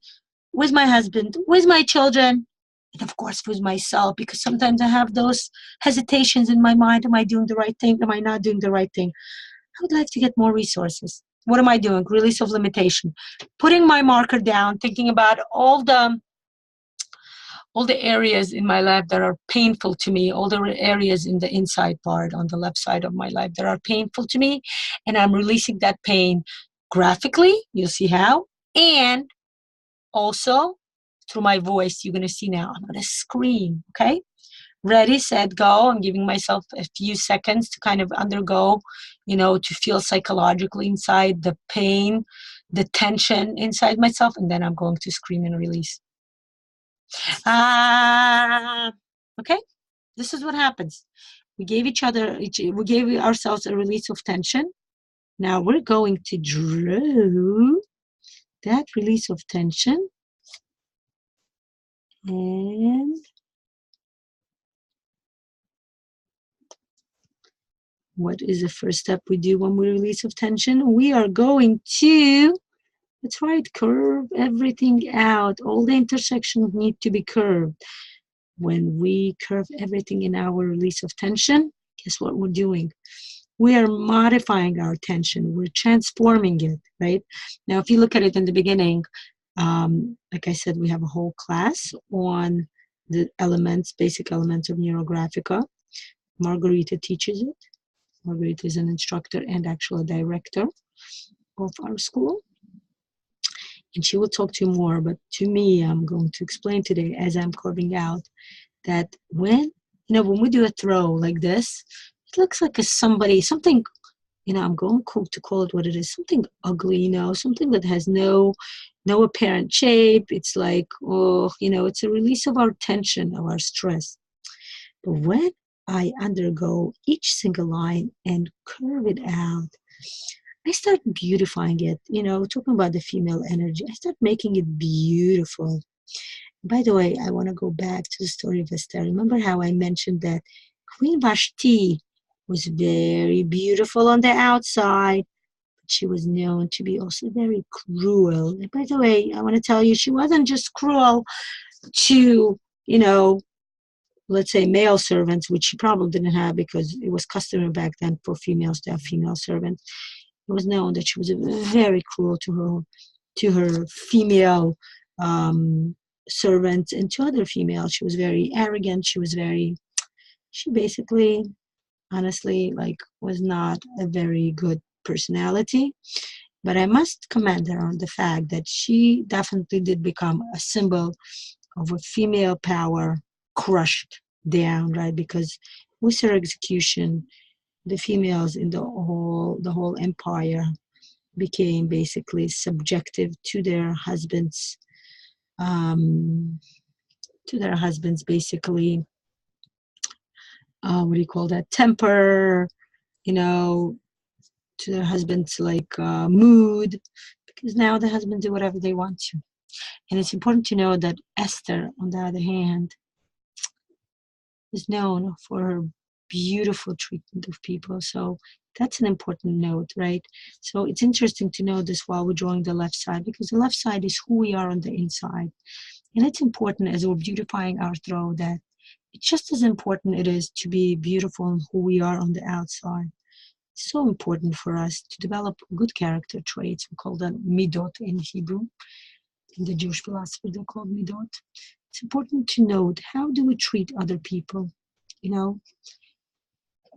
with my husband, with my children, and of course with myself, because sometimes I have those hesitations in my mind. Am I doing the right thing? Am I not doing the right thing? I would like to get more resources. What am I doing? Release of limitation. Putting my marker down, thinking about all the areas in my life that are painful to me, all the areas in the inside part on the left side of my life that are painful to me, and I'm releasing that pain graphically. You'll see how. And also through my voice. You're going to see now. I'm going to scream, okay? Ready, set, go. I'm giving myself a few seconds to kind of undergo, to feel psychologically inside the pain, the tension inside myself, and then I'm going to scream and release. Okay? This is what happens. We gave ourselves a release of tension. Now we're going to draw that release of tension. And what is the first step we do when we release of tension? We are going to, that's right, curve everything out. All the intersections need to be curved. When we curve everything in our release of tension, guess what we're doing? We are modifying our tension. We're transforming it, right? Now, if you look at it in the beginning, like I said, we have a whole class on the basic elements of Neurographica. Margarita teaches it. Margarita is an instructor and actually a director of our school. And she will talk to you more, but to me, I'm going to explain today as I'm carving out that when we do a throw like this, it looks like something, I'm going to call it what it is, something ugly, something that has no apparent shape. It's like, it's a release of our tension, of our stress. But when I undergo each single line and curve it out, I start beautifying it, talking about the female energy. I start making it beautiful. By the way, I want to go back to the story of Esther. Remember how I mentioned that Queen Vashti was very beautiful on the outside, but she was known to be also very cruel. And by the way, I want to tell you, she wasn't just cruel to, let's say male servants, which she probably didn't have because it was customary back then for females to have female servants. It was known that she was very cruel to her female servants and to other females. She was very arrogant. She basically, honestly, was not a very good personality. But I must commend her on the fact that she definitely did become a symbol of a female power crushed down, right? Because with her execution, the females in the whole empire became basically subjective to their husbands, to their husbands, basically, what do you call that, temper, you know, to their husband's like mood, because now the husbands do whatever they want to. And it's important to know that Esther, on the other hand, is known for her beautiful treatment of people. So that's an important note, right? So it's interesting to know this while we're drawing the left side, because the left side is who we are on the inside. And it's important as we're beautifying our throat that it's just as important it is to be beautiful in who we are on the outside. It's so important for us to develop good character traits. We call them midot in Hebrew. In the Jewish philosophy, they're called midot. It's important to note, how do we treat other people? You know,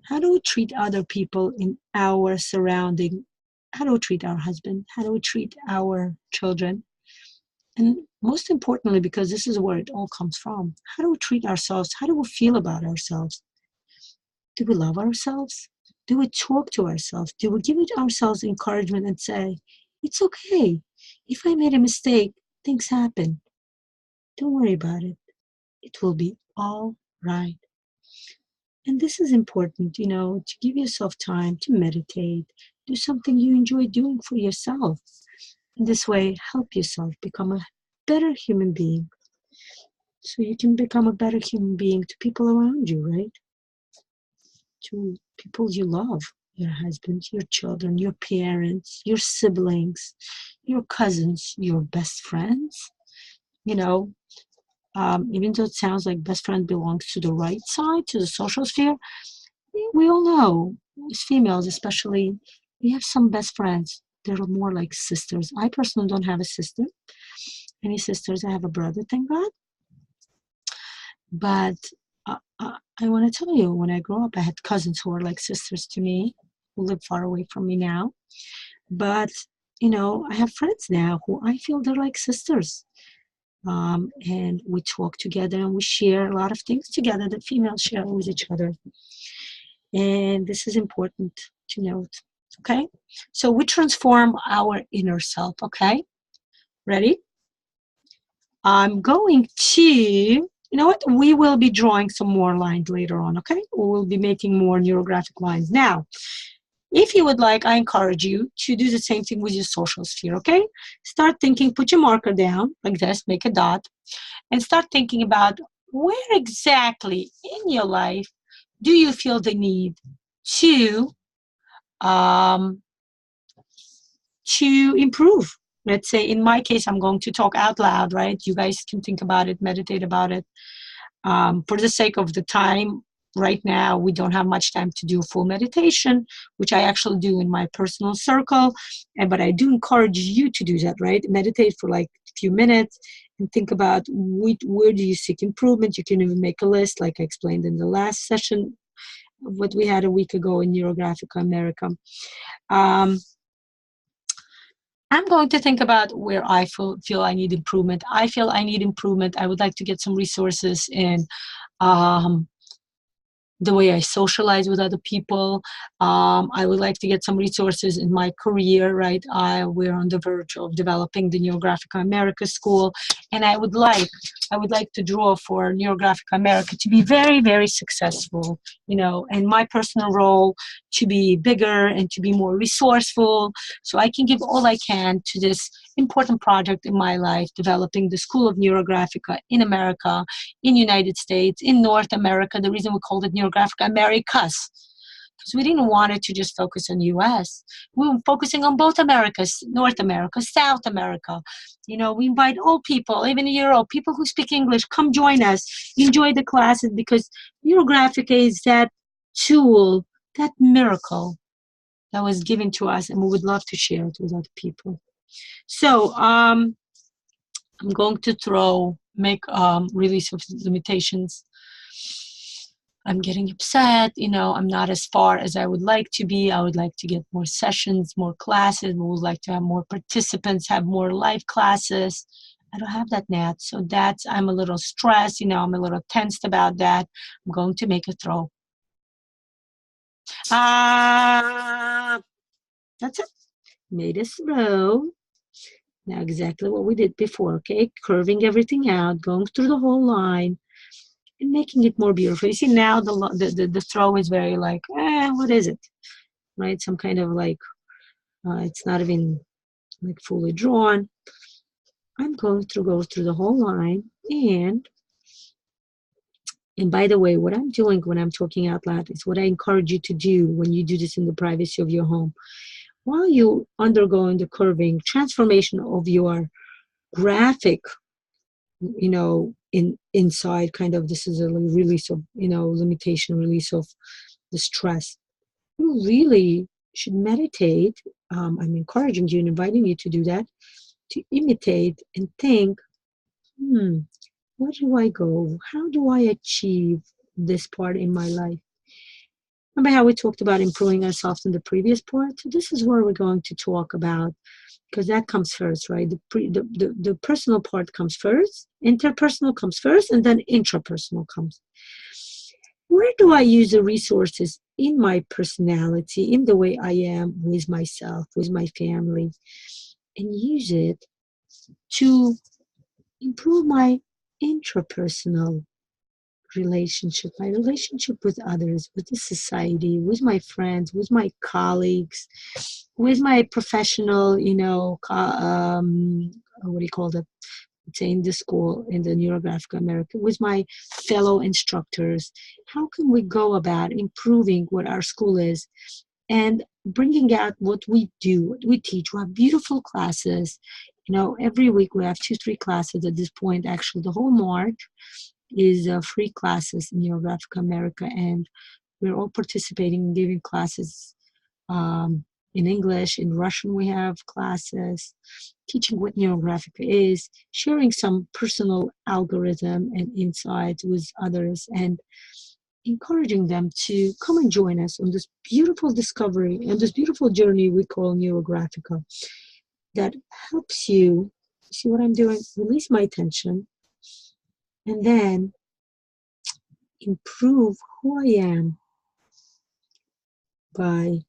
how do we treat other people in our surrounding? How do we treat our husband? How do we treat our children? And most importantly, because this is where it all comes from, how do we treat ourselves? How do we feel about ourselves? Do we love ourselves? Do we talk to ourselves? Do we give ourselves encouragement and say, it's okay. If I made a mistake, things happen. Don't worry about it. It will be all right. And this is important, you know, to give yourself time to meditate, do something you enjoy doing for yourself. In this way, help yourself become a better human being. So you can become a better human being to people around you, right? To people you love, your husband, your children, your parents, your siblings, your cousins, your best friends. You know, even though it sounds like best friend belongs to the right side, to the social sphere, we all know, as females especially, we have some best friends that are more like sisters. I personally don't have a sister. Any sisters? I have a brother, thank God. But I want to tell you, when I grew up, I had cousins who were like sisters to me, who live far away from me now. But, you know, I have friends now who I feel they're like sisters. And we talk together and we share a lot of things together that females share with each other. And this is important to note, okay? So we transform our inner self, okay? Ready? I'm going to, you know what? We will be drawing some more lines later on, okay? We will be making more neurographic lines. Now, if you would like, I encourage you to do the same thing with your social sphere, okay? Start thinking, put your marker down like this, make a dot, and start thinking about where exactly in your life do you feel the need to improve. Let's say in my case, I'm going to talk out loud, right? You guys can think about it, meditate about it. For the sake of the time, right now, we don't have much time to do full meditation, which I actually do in my personal circle. But I do encourage you to do that, right? Meditate for like a few minutes and think about where do you seek improvement. You can even make a list, like I explained in the last session, of what we had a week ago in Neurographica America. I'm going to think about where I feel I need improvement. I feel I need improvement. I would like to get some resources in the way I socialize with other people. I would like to get some resources in my career, right? We're on the verge of developing the Neurographica America School, and I would like to draw for Neurographica America to be very, very successful, you know, and my personal role to be bigger and to be more resourceful, so I can give all I can to this important project in my life, developing the School of Neurographica in America, in United States, in North America. The reason we called it Neurographica Americas, because we didn't want it to just focus on US. We were focusing on both Americas, North America, South America. You know, we invite all people, even in Europe, people who speak English, come join us, enjoy the classes, because Neurographica is that tool, that miracle that was given to us, and we would love to share it with other people. So I'm going to make release of limitations. I'm getting upset, you know, I'm not as far as I would like to be. I would like to get more sessions, more classes. We would like to have more participants, have more live classes. I don't have that now. So I'm a little stressed, you know, I'm a little tensed about that. I'm going to make a throw. That's it. Made a throw. Now exactly what we did before, okay? Curving everything out, going through the whole line, and making it more beautiful. You see now the throw is very like, what is it? Right? Some kind of like, it's not even like fully drawn. I'm going to go through the whole line, and by the way, what I'm doing when I'm talking out loud is what I encourage you to do when you do this in the privacy of your home. While you're undergoing the curving transformation of your graphic, inside kind of, this is a release of, limitation, release of the stress. You really should meditate. I'm encouraging you and inviting you to do that, to imitate and think, where do I go? How do I achieve this part in my life? Remember how we talked about improving ourselves in the previous part? So this is where we're going to talk about, because that comes first, right? The personal part comes first, interpersonal comes first, and then intrapersonal comes. Where do I use the resources in my personality, in the way I am with myself, with my family, and use it to improve my intrapersonal relationship, my relationship with others, with the society, with my friends, with my colleagues, with my professional, what do you call that? Say in the school, in the Neurographica America, with my fellow instructors. How can we go about improving what our school is and bringing out what we do, what we teach? We have beautiful classes. Every week we have 2-3 classes at this point. Actually, the whole March is free classes in Neurographica America, and we're all participating in giving classes in English. In Russian we have classes, teaching what Neurographica is, sharing some personal algorithm and insights with others, and encouraging them to come and join us on this beautiful discovery and this beautiful journey we call Neurographica, that helps you see what I'm doing, release my tension, and then improve who I am by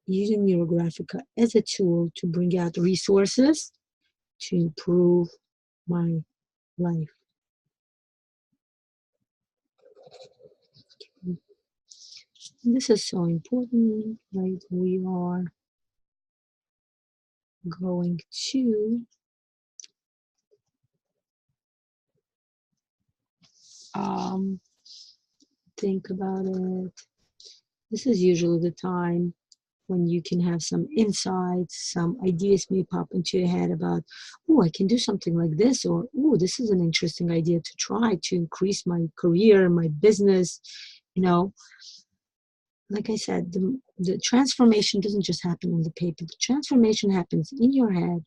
using Neurographica as a tool to bring out resources to improve my life. And this is so important, right? We are going to think about it. This is usually the time when you can have some insights, some ideas may pop into your head about, I can do something like this, or this is an interesting idea to try to increase my career, my business. Like I said, the transformation doesn't just happen on the paper. The transformation happens in your head,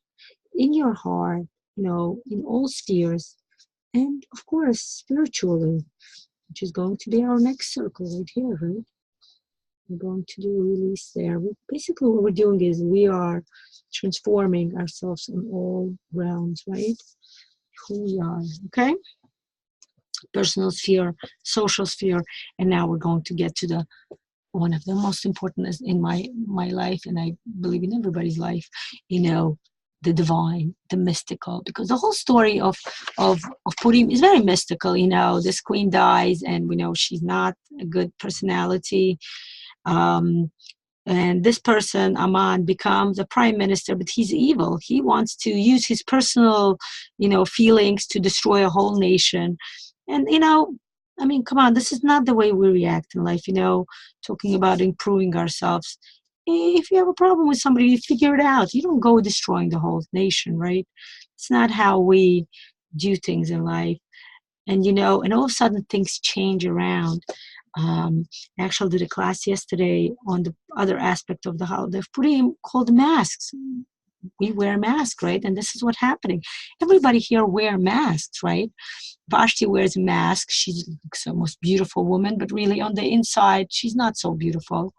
in your heart, in all spheres, and of course, spiritually, which is going to be our next circle right here, right? We're going to do a release there. Basically, what we're doing is we are transforming ourselves in all realms, right? Who we are, okay? Personal sphere, social sphere, and now we're going to get to the one of the most important in my life, and I believe in everybody's life, the divine, the mystical, because the whole story of Purim is very mystical. This queen dies, and we know she's not a good personality. And this person, Aman, becomes a prime minister, but he's evil. He wants to use his personal, feelings to destroy a whole nation. And, come on, this is not the way we react in life, talking about improving ourselves. If you have a problem with somebody, you figure it out. You don't go destroying the whole nation, right? It's not how we do things in life. And, and all of a sudden things change around. I actually did a class yesterday on the other aspect of the holiday of Purim called masks. We wear masks, right? And this is what's happening. Everybody here wear masks, right? Vashti wears a mask. She's the most beautiful woman, but really on the inside, she's not so beautiful.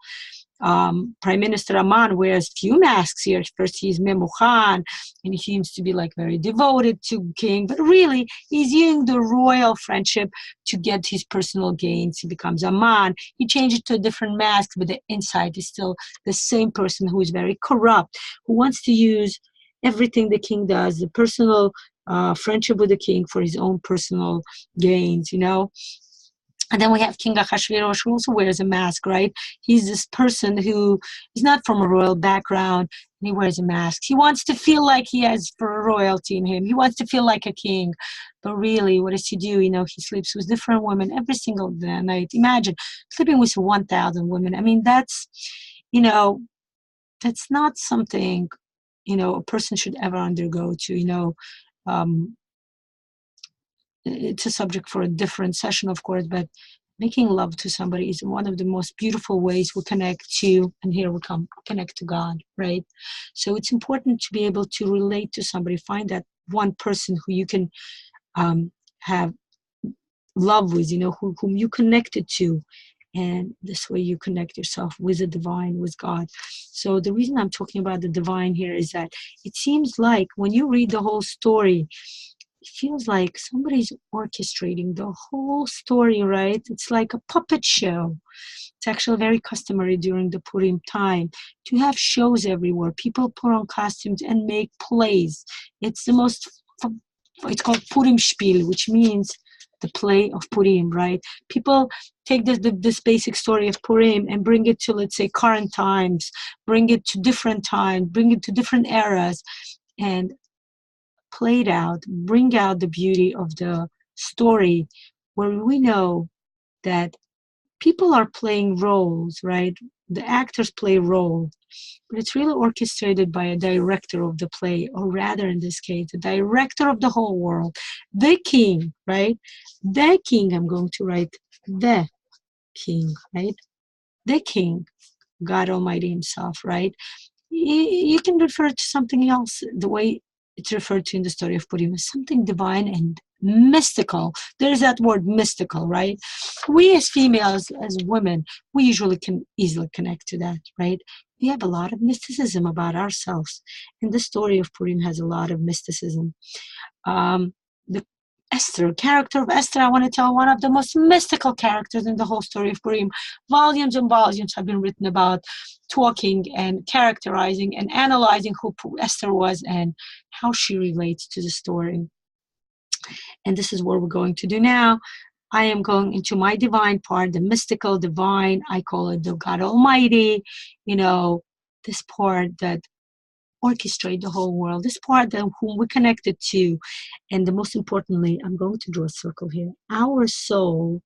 Prime Minister Aman wears few masks here. First, he's Memuchan, and he seems to be like very devoted to king, but really, he's using the royal friendship to get his personal gains. He becomes Aman. He changes to a different mask, but the inside is still the same person who is very corrupt, who wants to use everything the king does, the personal friendship with the king for his own personal gains, And then we have King Ahasuerus, who also wears a mask, right? He's this person who is not from a royal background, and he wears a mask. He wants to feel like he has royalty in him. He wants to feel like a king. But really, what does he do? He sleeps with different women every single night. Imagine sleeping with 1,000 women. I mean, that's not something, a person should ever undergo to. Um, it's a subject for a different session, of course, but making love to somebody is one of the most beautiful ways we connect to, and here we come, connect to God, right? So it's important to be able to relate to somebody, find that one person who you can have love with, whom you connected to, and this way you connect yourself with the divine, with God. So the reason I'm talking about the divine here is that it seems like when you read the whole story, it feels like somebody's orchestrating the whole story, right? It's like a puppet show. It's actually very customary during the Purim time to have shows everywhere. People put on costumes and make plays. It's it's called Purim Spiel, which means the play of Purim, right? People take this basic story of Purim and bring it to, let's say, current times, bring it to different times, bring it to different eras, and played out, bring out the beauty of the story, where we know that people are playing roles, right? The actors play roles, but it's really orchestrated by a director of the play, or rather in this case, the director of the whole world, the king, right? The king, I'm going to write the king, right? The king, God Almighty himself, right? You can refer to something else the way it's referred to in the story of Purim as something divine and mystical. There's that word mystical, right? We as females, as women, we usually can easily connect to that, right? We have a lot of mysticism about ourselves. And the story of Purim has a lot of mysticism. The character of Esther, I want to tell one of the most mystical characters in the whole story of Purim. Volumes and volumes have been written about talking and characterizing and analyzing who Esther was and how she relates to the story. And this is what we're going to do now. I am going into my divine part, the mystical divine. I call it the God Almighty, this part that orchestrate the whole world, this part that whom we connected to. And the most importantly, I'm going to draw a circle here. Our soul,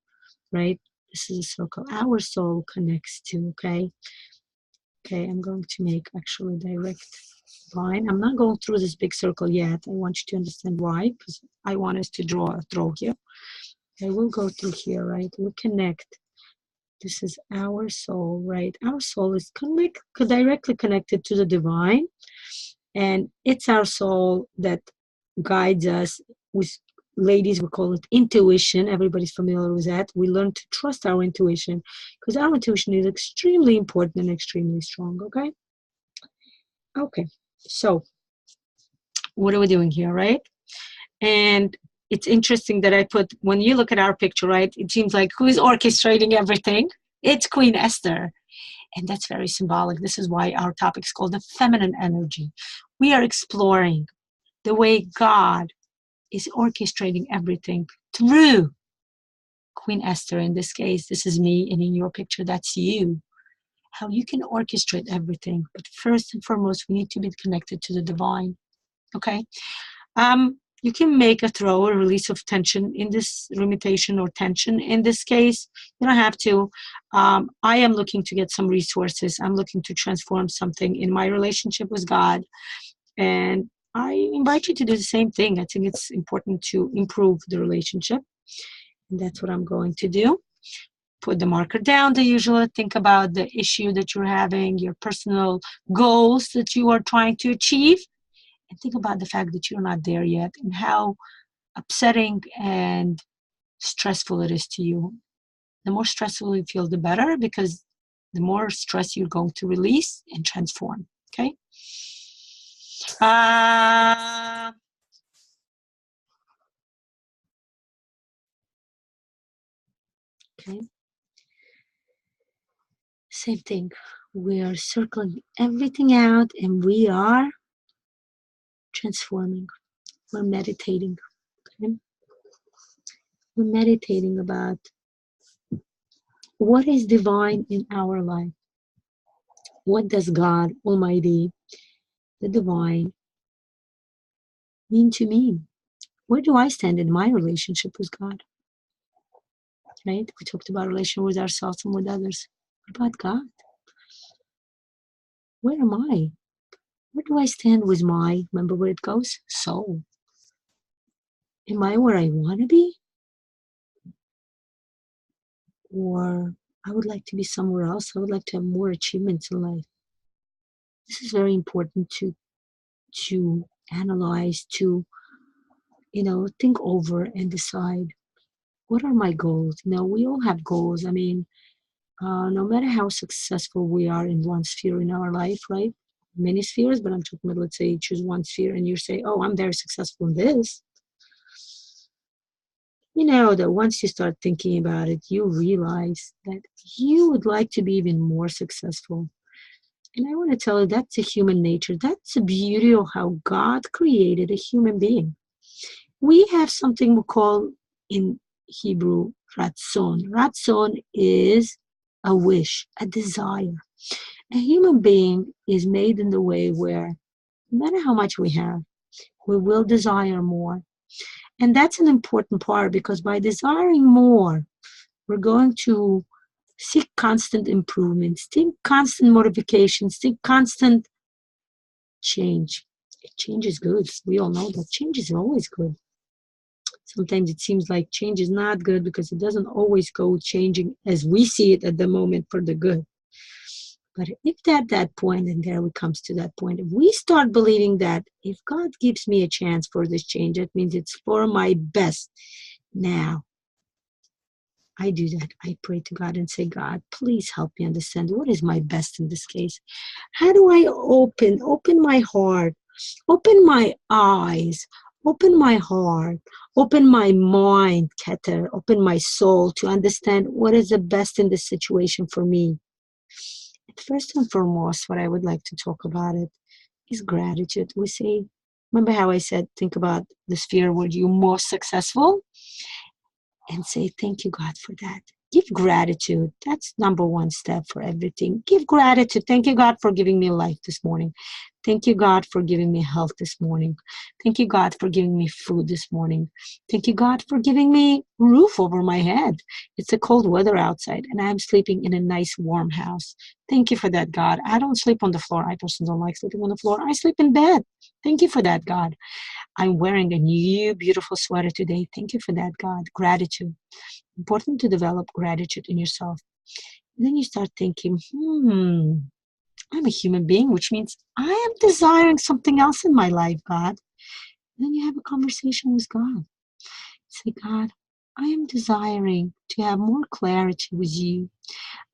right? This is a circle. Our soul connects to, okay? Okay, I'm going to make actually direct line. I'm not going through this big circle yet. I want you to understand why, because I want us to draw here. I will go through here, right? We connect. This is our soul, right? Our soul is directly connected to the divine. And it's our soul that guides us. With ladies, we call it intuition. Everybody's familiar with that. We learn to trust our intuition because our intuition is extremely important and extremely strong, okay? Okay, so what are we doing here, right? And it's interesting that I put, when you look at our picture, right, it seems like who is orchestrating everything? It's Queen Esther. And that's very symbolic. This is why our topic is called the feminine energy. We are exploring the way God is orchestrating everything through Queen Esther. In this case, this is me, and in your picture, that's you. How you can orchestrate everything. But first and foremost, we need to be connected to the divine. Okay? You can make a throw or release of tension in this limitation or tension. In this case, you don't have to. I am looking to get some resources. I'm looking to transform something in my relationship with God. And I invite you to do the same thing. I think it's important to improve the relationship. And that's what I'm going to do. Put the marker down the usual. Think about the issue that you're having, your personal goals that you are trying to achieve. And think about the fact that you're not there yet and how upsetting and stressful it is to you. The more stressful you feel, the better, because the more stress you're going to release and transform. Okay? Okay. Same thing. We are circling everything out and we are transforming. We're meditating. Okay? We're meditating about what is divine in our life. What does God Almighty, the divine, mean to me? Where do I stand in my relationship with God? Right? We talked about relation with ourselves and with others. What about God? Where am I? Where do I stand with my, remember where it goes? Soul. Am I where I want to be? Or I would like to be somewhere else. I would like to have more achievements in life. This is very important to analyze, to think over and decide, what are my goals? We all have goals. I mean, no matter how successful we are in one sphere in our life, right? Many spheres, but I'm talking about, let's say you choose one sphere and you say, oh, I'm very successful in this. That once you start thinking about it, you realize that you would like to be even more successful. And I want to tell you, that's a human nature. That's the beauty of how God created a human being. We have something we call in Hebrew ratzon. Ratzon is a wish, a desire. A human being is made in the way where no matter how much we have, we will desire more. And that's an important part, because by desiring more, we're going to seek constant improvements, seek constant modifications, seek constant change. Change is good. We all know that change is always good. Sometimes it seems like change is not good because it doesn't always go changing as we see it at the moment for the good. But if at that point, and there it comes to that point, if we start believing that if God gives me a chance for this change, that means it's for my best. Now, I do that. I pray to God and say, God, please help me understand what is my best in this case. How do I open my heart, open my eyes, open my heart, open my mind, Keter, open my soul to understand what is the best in this situation for me. First and foremost, what I would like to talk about it is gratitude. We say, remember how I said, think about the sphere where you're most successful and say, thank you, God, for that. Give gratitude. That's number one step for everything. Give gratitude. Thank you, God, for giving me life this morning. Thank you, God, for giving me health this morning. Thank you, God, for giving me food this morning. Thank you, God, for giving me roof over my head. It's a cold weather outside, and I'm sleeping in a nice, warm house. Thank you for that, God. I don't sleep on the floor. I personally don't like sleeping on the floor. I sleep in bed. Thank you for that, God. I'm wearing a new, beautiful sweater today. Thank you for that, God. Gratitude. Important to develop gratitude in yourself. And then you start thinking, I'm a human being, which means I am desiring something else in my life, God. And then you have a conversation with God. Say, God, I am desiring to have more clarity with you.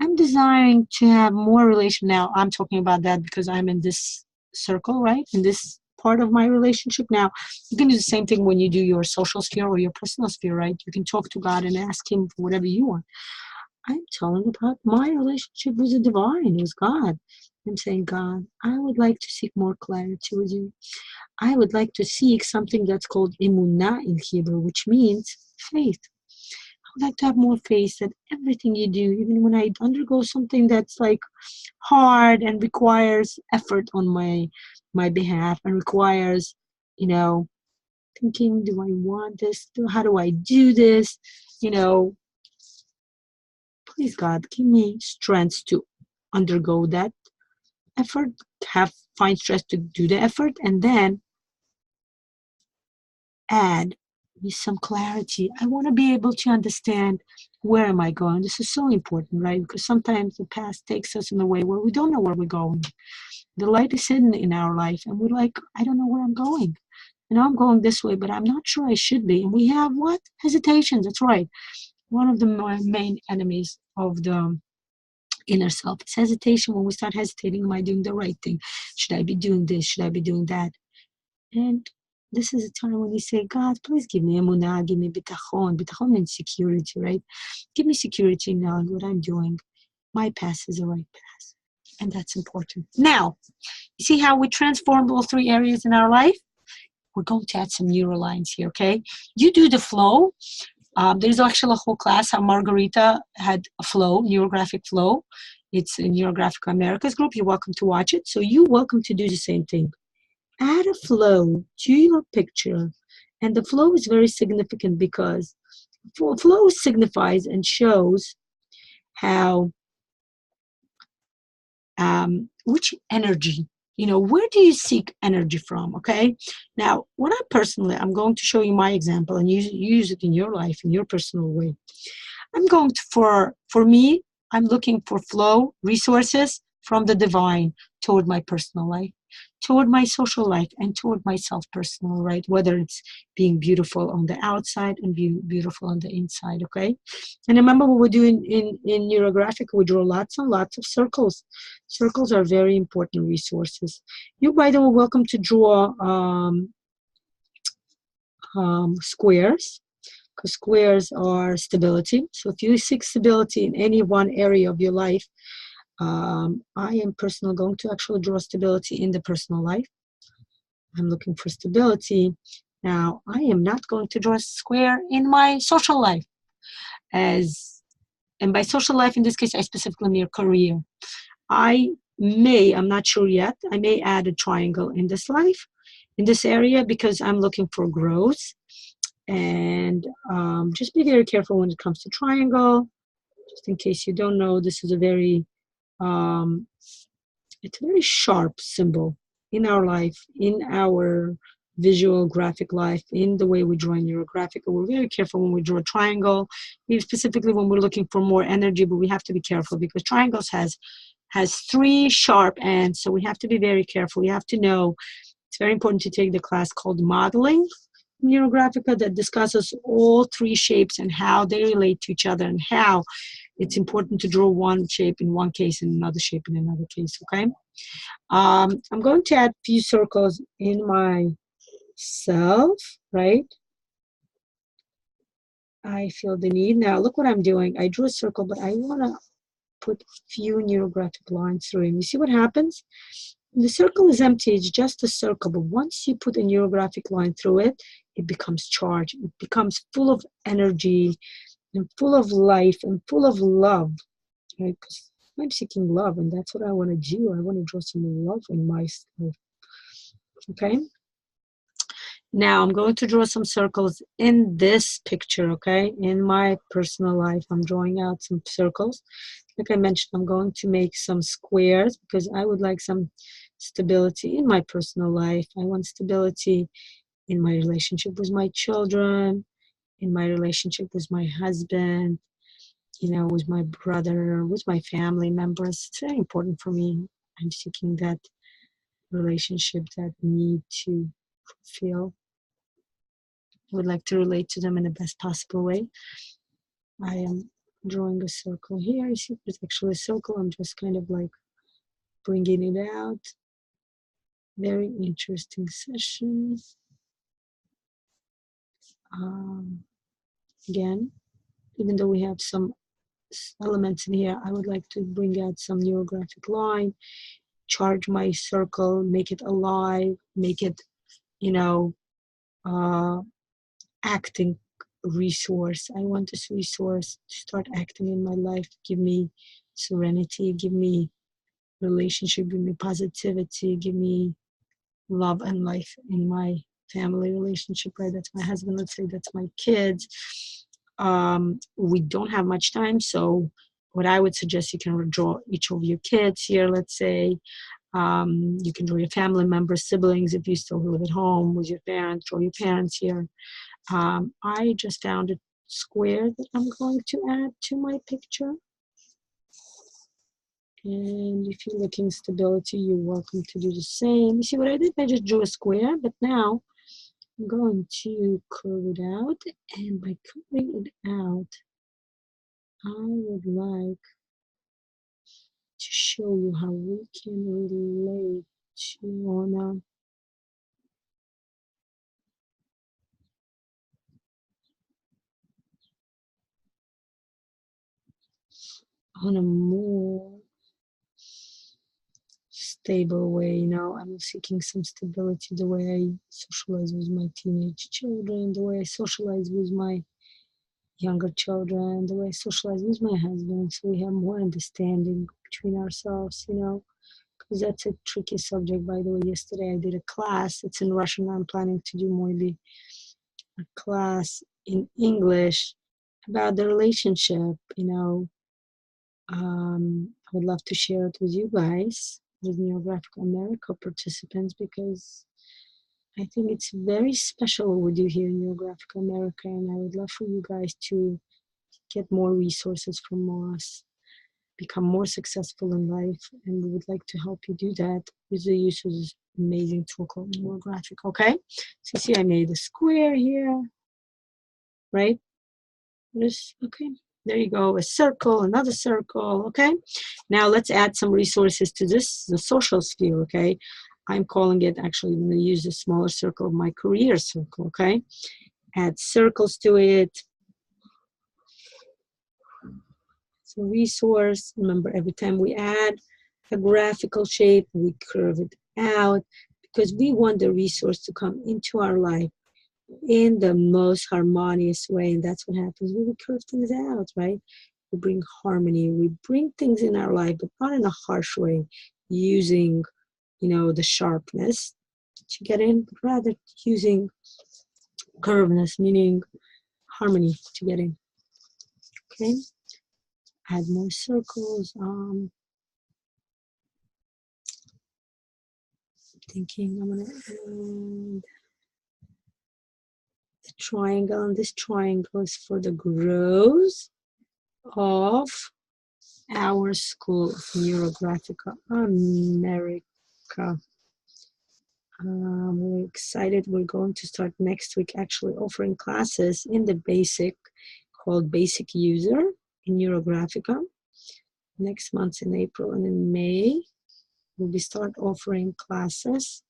I'm desiring to have more relation. Now, I'm talking about that because I'm in this circle, right? In this part of my relationship. Now, you can do the same thing when you do your social sphere or your personal sphere, right? You can talk to God and ask him for whatever you want. I'm telling about my relationship with the divine, with God. I'm saying, God, I would like to seek more clarity with you. I would like to seek something that's called emunah in Hebrew, which means faith. I would like to have more faith that everything you do, even when I undergo something that's like hard and requires effort on my behalf and requires, thinking, do I want this? How do I do this? Please, God, give me strength to undergo that effort, find strength to do the effort, and then add me some clarity. I want to be able to understand where am I going. This is so important, right? Because sometimes the past takes us in a way where we don't know where we're going. The light is hidden in our life, and we're like, I don't know where I'm going. I'm going this way, but I'm not sure I should be. And we have what? Hesitation. That's right. One of the main enemies of the inner self is hesitation. When we start hesitating, am I doing the right thing? Should I be doing this? Should I be doing that? And this is a time when you say, God, please give me emunah, give me bitachon. Bitachon means security, right? Give me security in knowing what I'm doing. My path is the right path. And that's important. Now, you see how we transformed all three areas in our life? we're going to add some neural lines here, okay? You do the flow. There's actually a whole class how Margarita had a flow, neurographic flow. It's in Neurographica America's group. You're welcome to watch it. So you're welcome to do the same thing. Add a flow to your picture. And the flow is very significant because flow signifies and shows how, which energy, where do you seek energy from, okay? Now, I'm going to show you my example and use it in your life, in your personal way. I'm going to, for me, I'm looking for flow, resources from the divine toward my personal life, toward my social life, and toward myself personal, right? Whether it's being beautiful on the outside and beautiful on the inside, okay? And remember what we're doing in Neurographica, we draw lots and lots of circles. Circles are very important resources. You, by the way, welcome to draw squares, because squares are stability. So if you seek stability in any one area of your life, I am personally going to actually draw stability in the personal life. I'm looking for stability. Now, I am not going to draw a square in my social life. And by social life, in this case, I specifically mean career. I'm not sure yet, I may add a triangle in this life, in this area, because I'm looking for growth. And just be very careful when it comes to triangle. Just in case you don't know, this is a very it's a very sharp symbol in our life, in our visual graphic life, in the way we draw in Neurographica. We're very careful when we draw a triangle, specifically when we're looking for more energy, but we have to be careful because triangles has three sharp ends, so we have to be very careful. We have to know. It's very important to take the class called Modeling Neurographica that discusses all three shapes and how they relate to each other and how it's important to draw one shape in one case and another shape in another case, okay? I'm going to add a few circles in myself, right? I feel the need. Now, look what I'm doing. I drew a circle, but I want to put a few neurographic lines through it. You see what happens? The circle is empty, it's just a circle, but once you put a neurographic line through it, it becomes charged. It becomes full of energy and full of life and full of love, right? Because I'm seeking love, and that's what I want to do. I want to draw some love in my life, okay? Now, I'm going to draw some circles in this picture, okay? In my personal life, I'm drawing out some circles. Like I mentioned, I'm going to make some squares because I would like some stability in my personal life. I want stability in my relationship with my children, in my relationship with my husband, with my brother, with my family members. It's very important for me. I'm seeking that relationship, that need to fulfill. I would like to relate to them in the best possible way. I am drawing a circle here. You see, it's actually a circle. I'm just kind of like bringing it out. Very interesting session. Again, even though we have some elements in here, I would like to bring out some neurographic line, charge my circle, make it alive, make it, acting resource. I want this resource to start acting in my life, give me serenity, give me relationship, give me positivity, give me love and life in my family relationship, right? That's my husband, let's say that's my kids. We don't have much time, so what I would suggest, you can draw each of your kids here, let's say. You can draw your family members, siblings, if you still live at home with your parents, draw your parents here. I just found a square that I'm going to add to my picture. And if you're looking stability, you're welcome to do the same. You see what I did? I just drew a square, but now I'm going to curve it out. And by curving it out, I would like to show you how we can relate to on a more stable way. You know, I'm seeking some stability, the way I socialize with my teenage children, the way I socialize with my younger children, the way I socialize with my husband, so we have more understanding between ourselves, you know, because that's a tricky subject. By the way, yesterday I did a class. It's in Russian. I'm planning to do more the a class in English about the relationship, you know. I would love to share it with you guys, with Neurographica America participants, because I think it's very special what we do here in Neurographica America, and I would love for you guys to get more resources from us, become more successful in life, and we would like to help you do that with the use of this amazing tool called Neurographic. Okay, so you see I made a square here, right? This, okay, there you go, a circle, another circle. Okay, now let's add some resources to this, the social sphere. Okay, I'm calling it, actually I'm going to use a smaller circle of my career circle. Okay, add circles to it. So resource, remember, every time we add a graphical shape, we curve it out, because we want the resource to come into our life in the most harmonious way. And that's what happens when we curve things out, right? We bring harmony, we bring things in our life, but not in a harsh way, using, you know, the sharpness to get in, but rather using curveness, meaning harmony to get in. Okay, add more circles. Thinking I'm gonna add the triangle, and this triangle is for the growth of our School of Neurographica America. We're excited. We're going to start next week actually offering classes in the basic, called Basic User in Neurographica. Next month in April, and in May we'll start offering classes.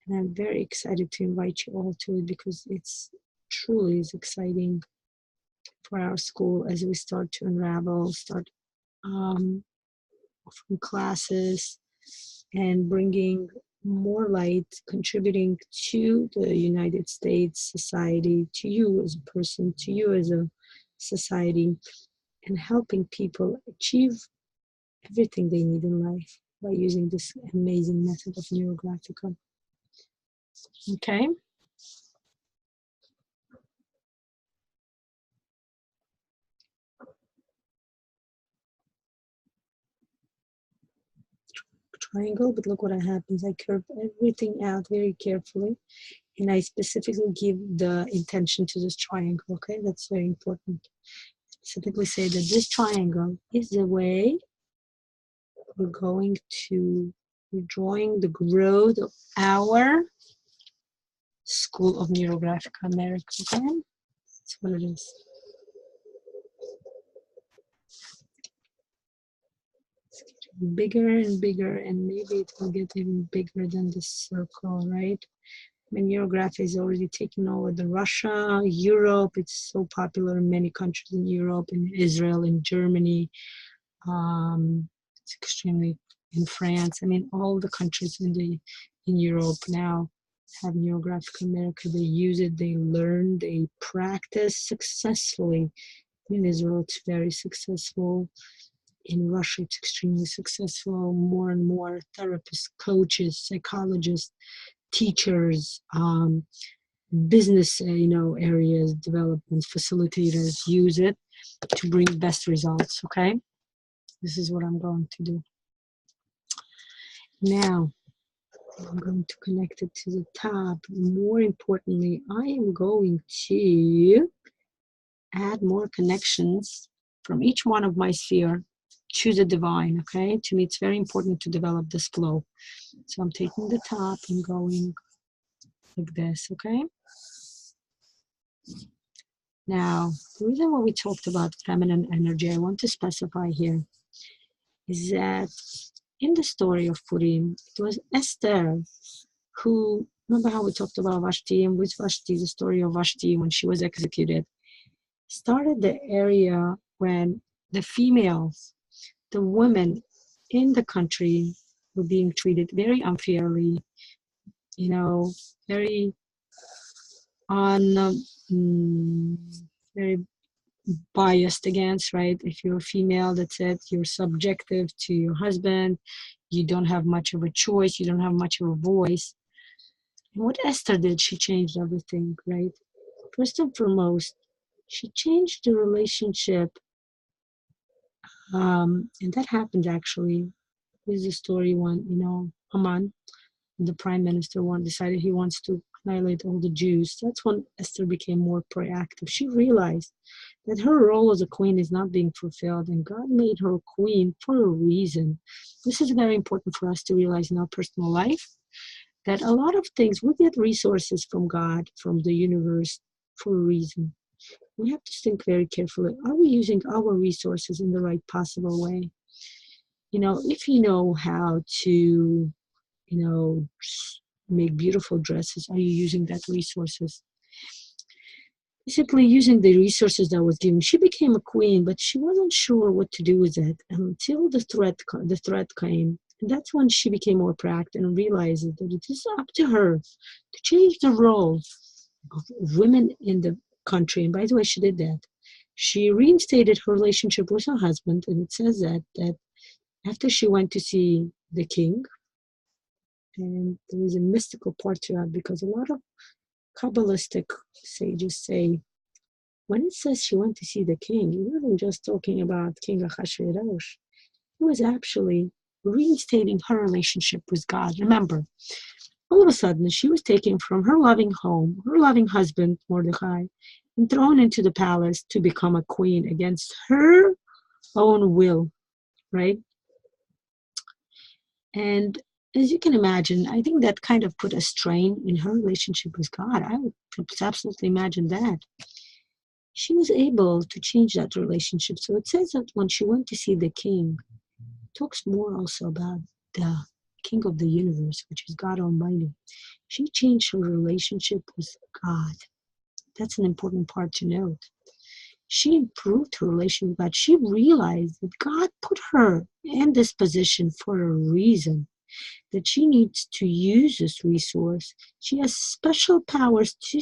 And I'm very excited to invite you all to it, because it's truly is exciting for our school as we start to unravel, start offering classes and bringing more light, contributing to the United States society, to you as a person, to you as a society, and helping people achieve everything they need in life by using this amazing method of Neurographica. Okay. Triangle, but look what happens. I curve everything out very carefully, and I specifically give the intention to this triangle. Okay, that's very important. Specifically say that this triangle is the way we're going to, we're drawing the growth of our School of Neurographica America. Okay, that's what it is. Bigger and bigger, and maybe it will get even bigger than this circle, right? Neurography is already taking over the Russia, Europe. It's so popular in many countries in Europe, in Israel, in Germany. It's extremely in France. I mean, all the countries in Europe now have Neurographic America. They use it, they learn, they practice successfully. In Israel, it's very successful. In Russia, it's extremely successful. More and more therapists, coaches, psychologists, teachers, business, areas, development facilitators use it to bring best results. Okay, this is what I'm going to do now. I'm going to connect it to the top. More importantly, I am going to add more connections from each one of my sphere to the divine. Okay, to me it's very important to develop this flow. So I'm taking the top and going like this. Okay, now the reason why we talked about feminine energy, I want to specify here, is that in the story of Purim, it was Esther who, remember how we talked about Vashti, and with Vashti, the story of Vashti when she was executed, started the area when the females, the women in the country were being treated very unfairly, very very biased against, right? If you're a female, that's it. You're subjective to your husband. You don't have much of a choice. You don't have much of a voice. And what Esther did, she changed everything, right? First and foremost, she changed the relationship. And that happened actually. Here's the story one, Haman, the prime minister, decided he wants to annihilate all the Jews. That's when Esther became more proactive. She realized that her role as a queen is not being fulfilled, and God made her a queen for a reason. This is very important for us to realize in our personal life, that a lot of things, we get resources from God, from the universe, for a reason. We have to think very carefully. Are we using our resources in the right possible way? If you know how to, make beautiful dresses, are you using that resources? Basically using the resources that was given. She became a queen, but she wasn't sure what to do with it until the threat came. And that's when she became more proactive and realized that it is up to her to change the role of women in the country. And by the way, she did that. She reinstated her relationship with her husband, and it says that after she went to see the king, and there is a mystical part to that, because a lot of Kabbalistic sages say, when it says she went to see the king, it wasn't just talking about King Ahasuerus. It was actually reinstating her relationship with God. Remember, all of a sudden, she was taken from her loving home, her loving husband, Mordecai, and thrown into the palace to become a queen against her own will, right? And as you can imagine, I think that kind of put a strain in her relationship with God. I would absolutely imagine that. She was able to change that relationship. So it says that when she went to see the king, it talks more also about the king of the universe, which is God Almighty. She changed her relationship with God. That's an important part to note. She improved her relationship with God. She realized that God put her in this position for a reason, that she needs to use this resource. She has special powers to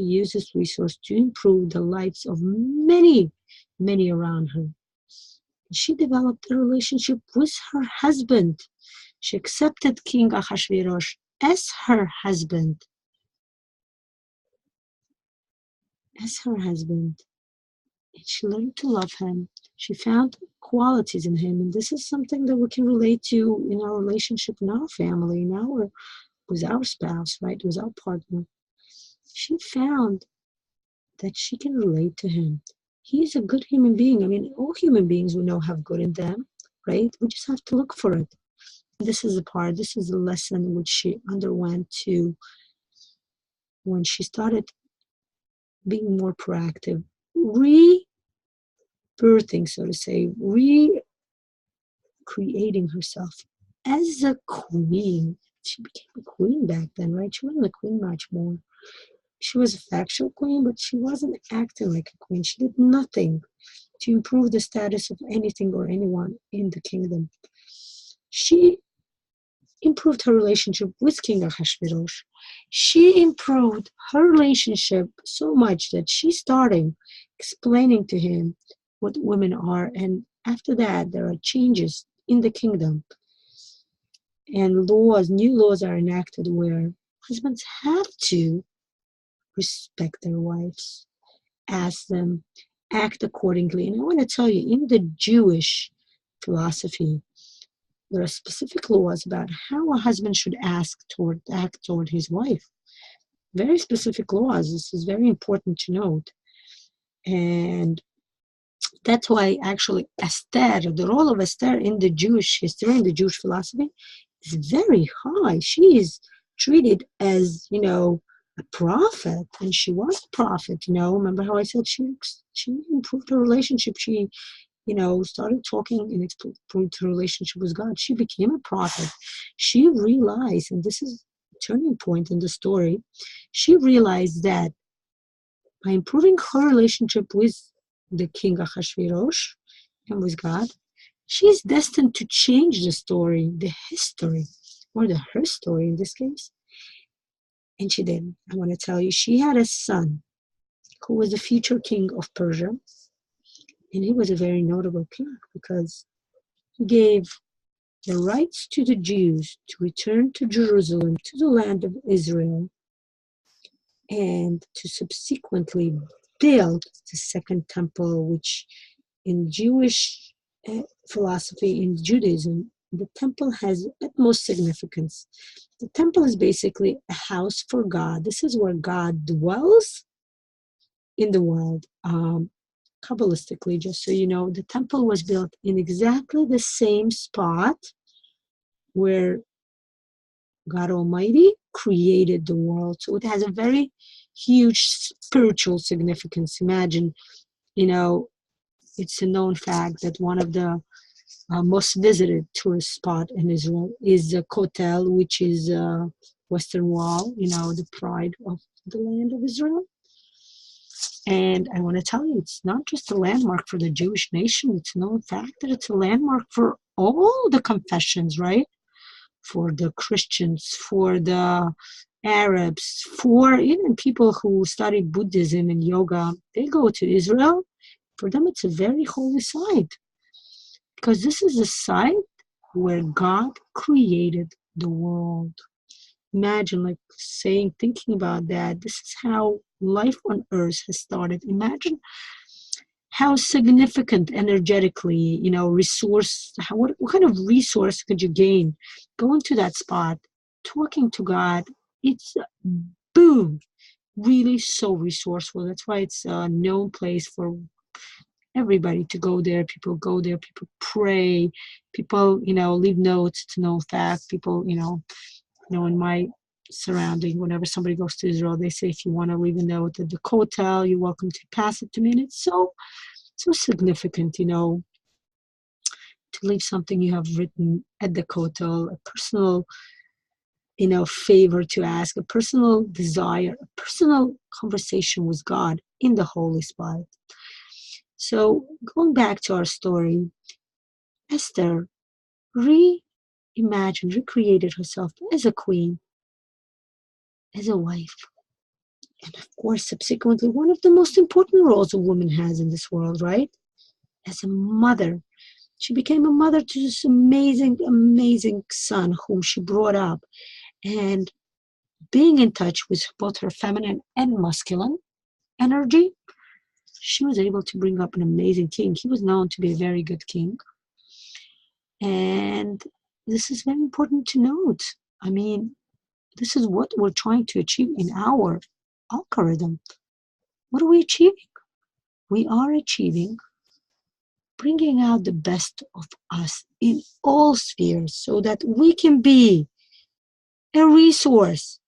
use this resource to improve the lives of many, many around her. She developed a relationship with her husband. She accepted King Ahasuerus as her husband. And she learned to love him. She found qualities in him. And this is something that we can relate to in our relationship, in our family, with our spouse, right? With our partner. She found that she can relate to him. He is a good human being. I mean, all human beings we know have good in them, right? We just have to look for it. This is the lesson which she underwent to when she started being more proactive, rebirthing, so to say, recreating herself as a queen. She became a queen back then, right? She wasn't a queen much more. She was a factual queen, but she wasn't acting like a queen. She did nothing to improve the status of anything or anyone in the kingdom. She improved her relationship with King Ahasuerus. She improved her relationship so much that she started explaining to him what women are. And after that, there are changes in the kingdom. And new laws are enacted where husbands have to respect their wives, ask them, act accordingly. And I want to tell you, in the Jewish philosophy, there are specific laws about how a husband should act toward his wife. Very specific laws. This is very important to note. And that's why actually Esther, the role of Esther in the Jewish history, in the Jewish philosophy, is very high. She is treated as, a prophet, and she was a prophet, Remember how I said she improved her relationship. She started talking and improved her relationship with God. She became a prophet. She realized, and this is a turning point in the story, she realized that by improving her relationship with the king Ahasuerus and with God, She's destined to change the story, the history, or her story in this case. And she did. I want to tell you, she had a son who was the future king of Persia. And he was a very notable king because he gave the rights to the Jews to return to Jerusalem, to the land of Israel, and to subsequently build the second temple, which in Jewish philosophy, in Judaism, the temple has utmost significance. The temple is basically a house for God. This is where God dwells in the world. Kabbalistically, just so you know, the temple was built in exactly the same spot where God Almighty created the world. So it has a very huge spiritual significance. Imagine, it's a known fact that one of the most visited tourist spot in Israel is the Kotel, which is Western Wall, the pride of the land of Israel. And I want to tell you, it's not just a landmark for the Jewish nation. It's a known fact that it's a landmark for all the confessions, right? For the Christians, for the Arabs, for even people who study Buddhism and yoga. They go to Israel. For them, it's a very holy site because this is a site where God created the world. Imagine thinking about that. This is how life on earth has started. Imagine how significant energetically, what kind of resource could you gain going to that spot, talking to God? It's boom, really so resourceful. That's why it's a known place for everybody to go there. People go there, people pray, people, leave notes. It's a known fact. People, in my surrounding, whenever somebody goes to Israel, they say, if you want to leave a note at the Kotel, you're welcome to pass it to me. And it's so significant, to leave something you have written at the Kotel, a personal, favor to ask, a personal desire, a personal conversation with God in the holy spot. So going back to our story, Esther recreated herself as a queen, as a wife, and of course, subsequently, one of the most important roles a woman has in this world, right? As a mother. She became a mother to this amazing, amazing son whom she brought up. And being in touch with both her feminine and masculine energy, she was able to bring up an amazing king. He was known to be a very good king. And this is very important to note. I mean, this is what we're trying to achieve in our algorithm. What are we achieving? We are achieving bringing out the best of us in all spheres so that we can be a resource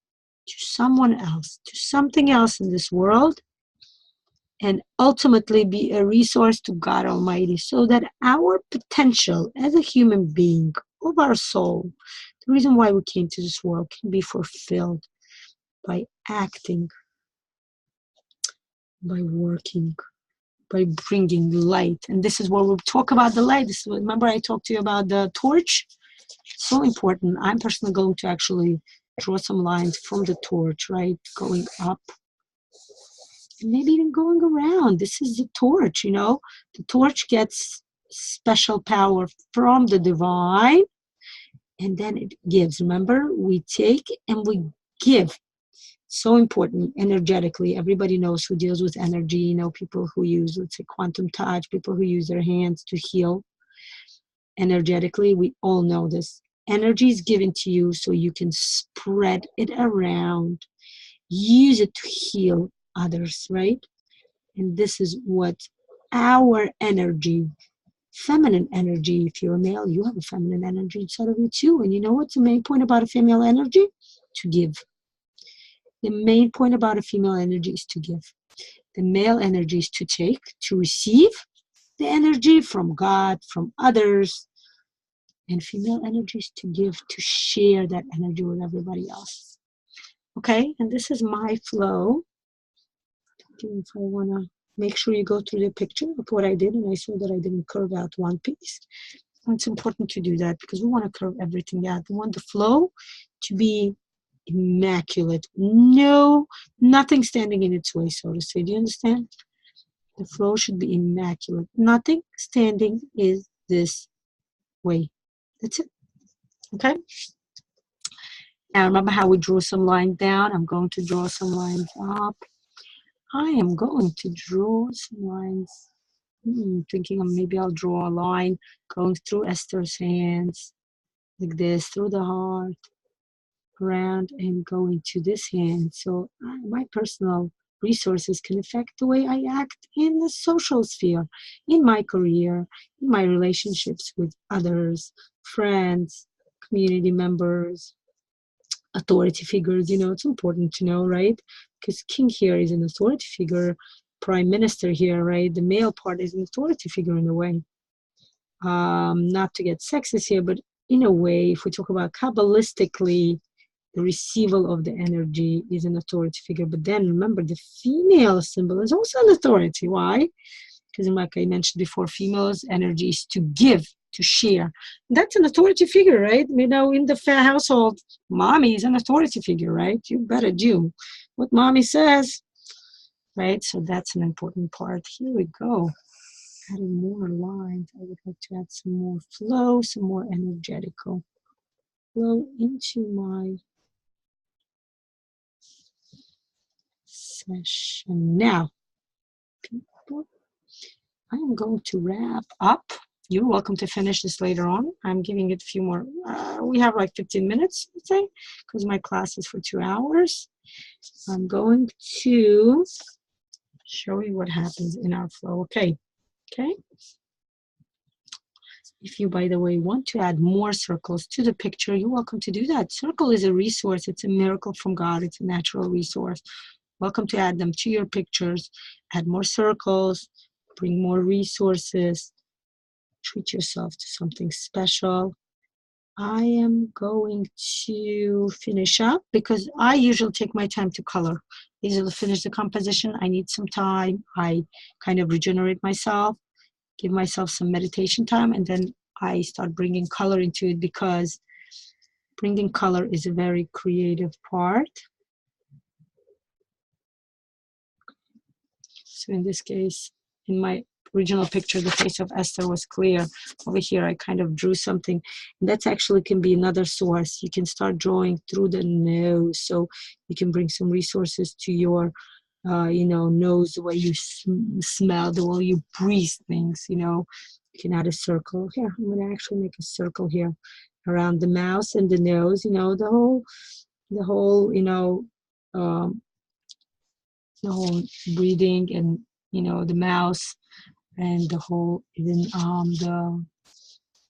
to someone else, to something else in this world, and ultimately be a resource to God Almighty so that our potential as a human being of our soul, the reason why we came to this world, can be fulfilled by acting, by working, by bringing light. And this is where we'll talk about the light. Remember I talked to you about the torch? So important. I'm personally going to actually draw some lines from the torch, right? Going up and maybe even going around. This is the torch, The torch gets special power from the divine, and then it gives. Remember, we take and we give. So important energetically. Everybody knows who deals with energy, people who use, let's say, quantum touch, people who use their hands to heal energetically. We all know this. Energy is given to you so you can spread it around, use it to heal others, right? And this is what our energy, feminine energy, if you're a male, you have a feminine energy inside of you too. And you know what's the main point about a female energy? To give. The main point about a female energy is to give. The male energy is to take, to receive the energy from God, from others. And female energy is to give, to share that energy with everybody else. Okay, and this is my flow. If I want to make sure you go through the picture of what I did, and I saw that I didn't curve out one piece. It's important to do that because we want to curve everything out. We want the flow to be immaculate. No, nothing standing in its way, so to say. Do you understand? The flow should be immaculate. Nothing standing is this way. That's it. Okay? Now remember how we drew some lines down? I'm going to draw some lines up. I am going to draw some lines. Thinking maybe I'll draw a line going through Esther's hands, like this, through the heart, around, and going to this hand. So my personal resources can affect the way I act in the social sphere, in my career, in my relationships with others, friends, community members, authority figures. It's important to know, right? Because king here is an authority figure, prime minister here, right? The male part is an authority figure in a way. Not to get sexist here, but in a way, if we talk about Kabbalistically, the receival of the energy is an authority figure. But then remember, the female symbol is also an authority. Why? Because like I mentioned before, females' energy is to give, to share. That's an authority figure, right? In the household, mommy is an authority figure, right? You better do what mommy says, right? So that's an important part. Here we go. Adding more lines. I would like to add some more flow, some more energetical flow into my session. Now, people, I am going to wrap up. You're welcome to finish this later on. I'm giving it a few more. We have like 15 minutes, let's say, because my class is for 2 hours. I'm going to show you what happens in our flow. Okay. If you, by the way, want to add more circles to the picture, you're welcome to do that. Circle is a resource. It's a miracle from God. It's a natural resource. Welcome to add them to your pictures. Add more circles. Bring more resources. Treat yourself to something special. I am going to finish up because I usually take my time to color. Usually finish the composition. I need some time. I kind of regenerate myself, give myself some meditation time, and then I start bringing color into it because bringing color is a very creative part. So in this case, in my original picture, the face of Esther was clear. Over here, I kind of drew something. And that actually can be another source. You can start drawing through the nose. So you can bring some resources to your, nose, the way you smell, the way you breathe things, You can add a circle. Here, I'm going to actually make a circle here around the mouth and the nose, the whole breathing and, the mouth and the whole, even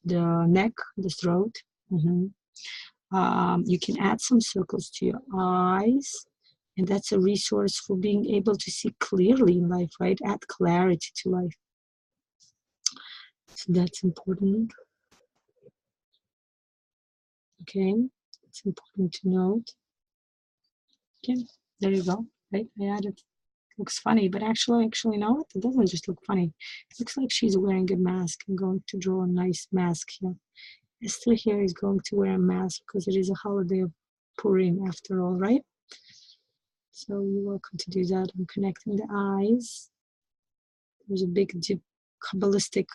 the neck, the throat. You can add some circles to your eyes, and that's a resource for being able to see clearly in life, right? Add clarity to life. So that's important. Okay, it's important to note. Okay, there you go. Right, I added. Looks funny, but actually, no, it doesn't just look funny. It looks like she's wearing a mask. I'm going to draw a nice mask here. Esther here is going to wear a mask because it is a holiday of Purim after all, right? So you're welcome to do that. I'm connecting the eyes. There's a big deep Kabbalistic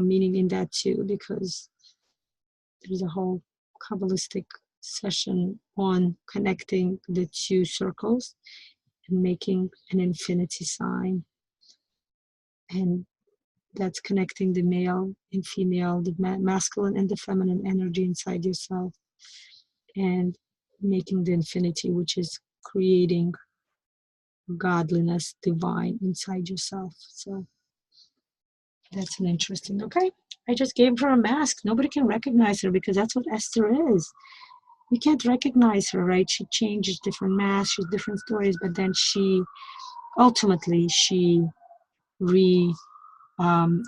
meaning in that too, because there's a whole Kabbalistic session on connecting the two circles and making an infinity sign. And that's connecting the male and female, the masculine and the feminine energy inside yourself, and making the infinity, which is creating godliness, divine inside yourself. So that's an interesting. Okay, I just gave her a mask. Nobody can recognize her because that's what Esther is. We can't recognize her, right? She changes different masks, she's different stories, but then she ultimately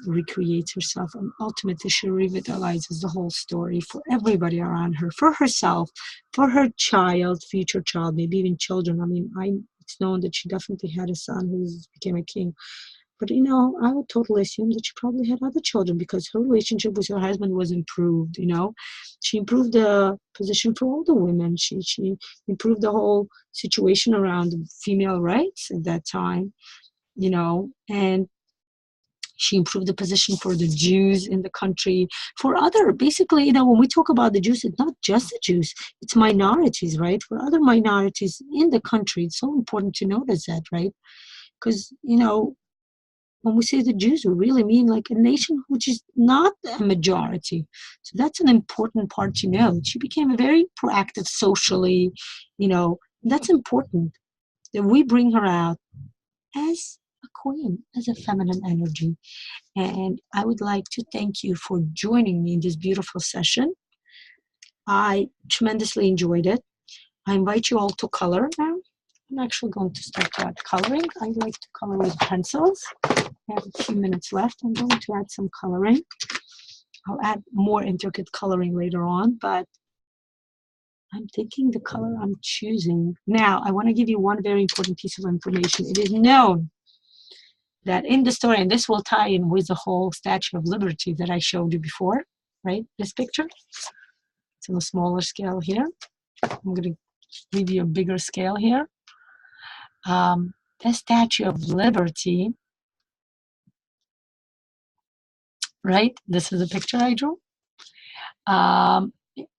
recreates herself, and ultimately she revitalizes the whole story for everybody around her, for herself, for her child, future child, maybe even children. I mean, it's known that she definitely had a son who became a king, But, I would totally assume that she probably had other children because her relationship with her husband was improved, She improved the position for all the women. She improved the whole situation around female rights at that time, and she improved the position for the Jews in the country, for other, basically, when we talk about the Jews, it's not just the Jews, it's minorities, right? For other minorities in the country, it's so important to notice that, right? Because, when we say the Jews, we really mean like a nation which is not a majority. So that's an important part to know. She became very proactive socially, that's important that we bring her out as a queen, as a feminine energy. And I would like to thank you for joining me in this beautiful session. I tremendously enjoyed it. I invite you all to color now. I'm actually going to start to add coloring. I like to color with pencils. I have a few minutes left. I'm going to add some coloring. I'll add more intricate coloring later on, but I'm thinking the color I'm choosing. Now, I want to give you one very important piece of information. It is known that in the story, and this will tie in with the whole Statue of Liberty that I showed you before, right? This picture. It's on a smaller scale here. I'm going to give you a bigger scale here. The Statue of Liberty, right? This is a picture I drew.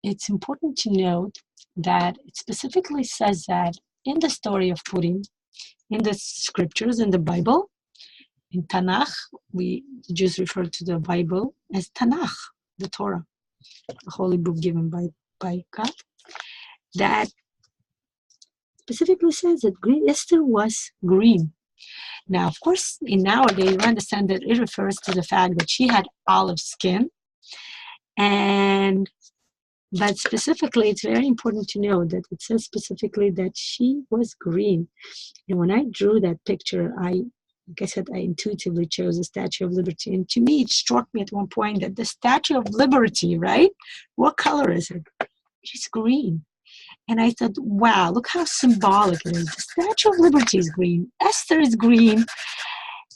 It's important to note that it specifically says that in the story of Purim, in the scriptures, in the Bible, in Tanakh, the Jews refer to the Bible as Tanakh, the Torah, the holy book given by God, that specifically says that Esther was green. Now, of course, in nowadays, we understand that it refers to the fact that she had olive skin, but specifically, it's very important to know that it says specifically that she was green. And when I drew that picture, like I said, I intuitively chose the Statue of Liberty. And to me, it struck me at one point that the Statue of Liberty, right? What color is it? It's green. And I thought, wow, look how symbolic it is. The Statue of Liberty is green. Esther is green.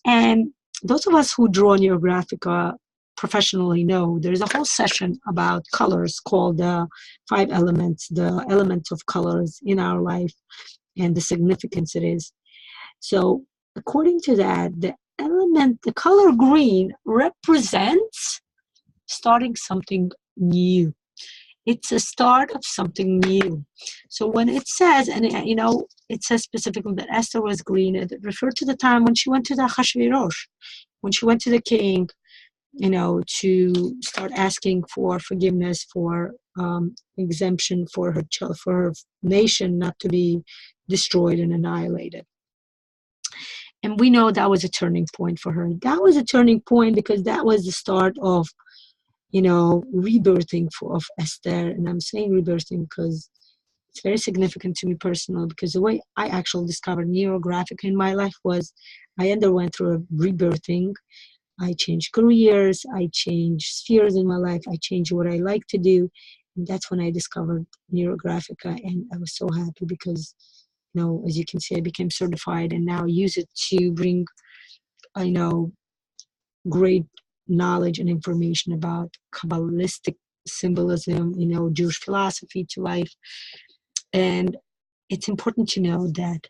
And those of us who draw Neurographica professionally know there's a whole session about colors called the 5 elements, the elements of colors in our life and the significance it is. So according to that, the color green represents starting something new. It's a start of something new. So when it says, and it says specifically that Esther was green, it referred to the time when she went to the Achashverosh, when she went to the king, to start asking for forgiveness, for exemption for her nation not to be destroyed and annihilated. And we know that was a turning point for her. That was a turning point because that was the start of rebirthing of Esther. And I'm saying rebirthing because it's very significant to me personally, because the way I actually discovered Neurographica in my life was I underwent through a rebirthing. I changed careers, I changed spheres in my life, I changed what I like to do. And that's when I discovered Neurographica. And I was so happy because, as you can see, I became certified and now use it to bring, great knowledge and information about Kabbalistic symbolism, Jewish philosophy to life. And it's important to know that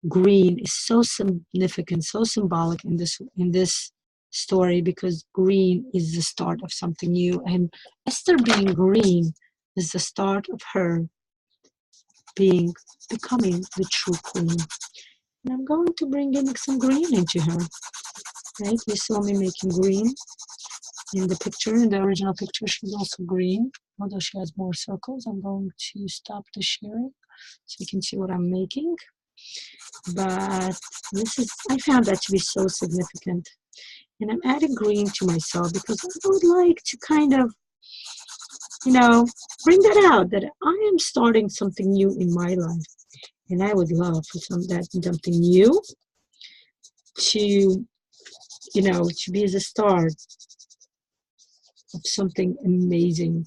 green is so significant, so symbolic in this story, because green is the start of something new. And Esther being green is the start of her becoming the true queen. And I'm going to bring in some green into her. Right? You saw me making green in the picture. In the original picture, she's also green, although she has more circles. I'm going to stop the sharing so you can see what I'm making. But I found that to be so significant. And I'm adding green to myself because I would like to kind of, bring that out, that I am starting something new in my life. And I would love for something new to be the start of something amazing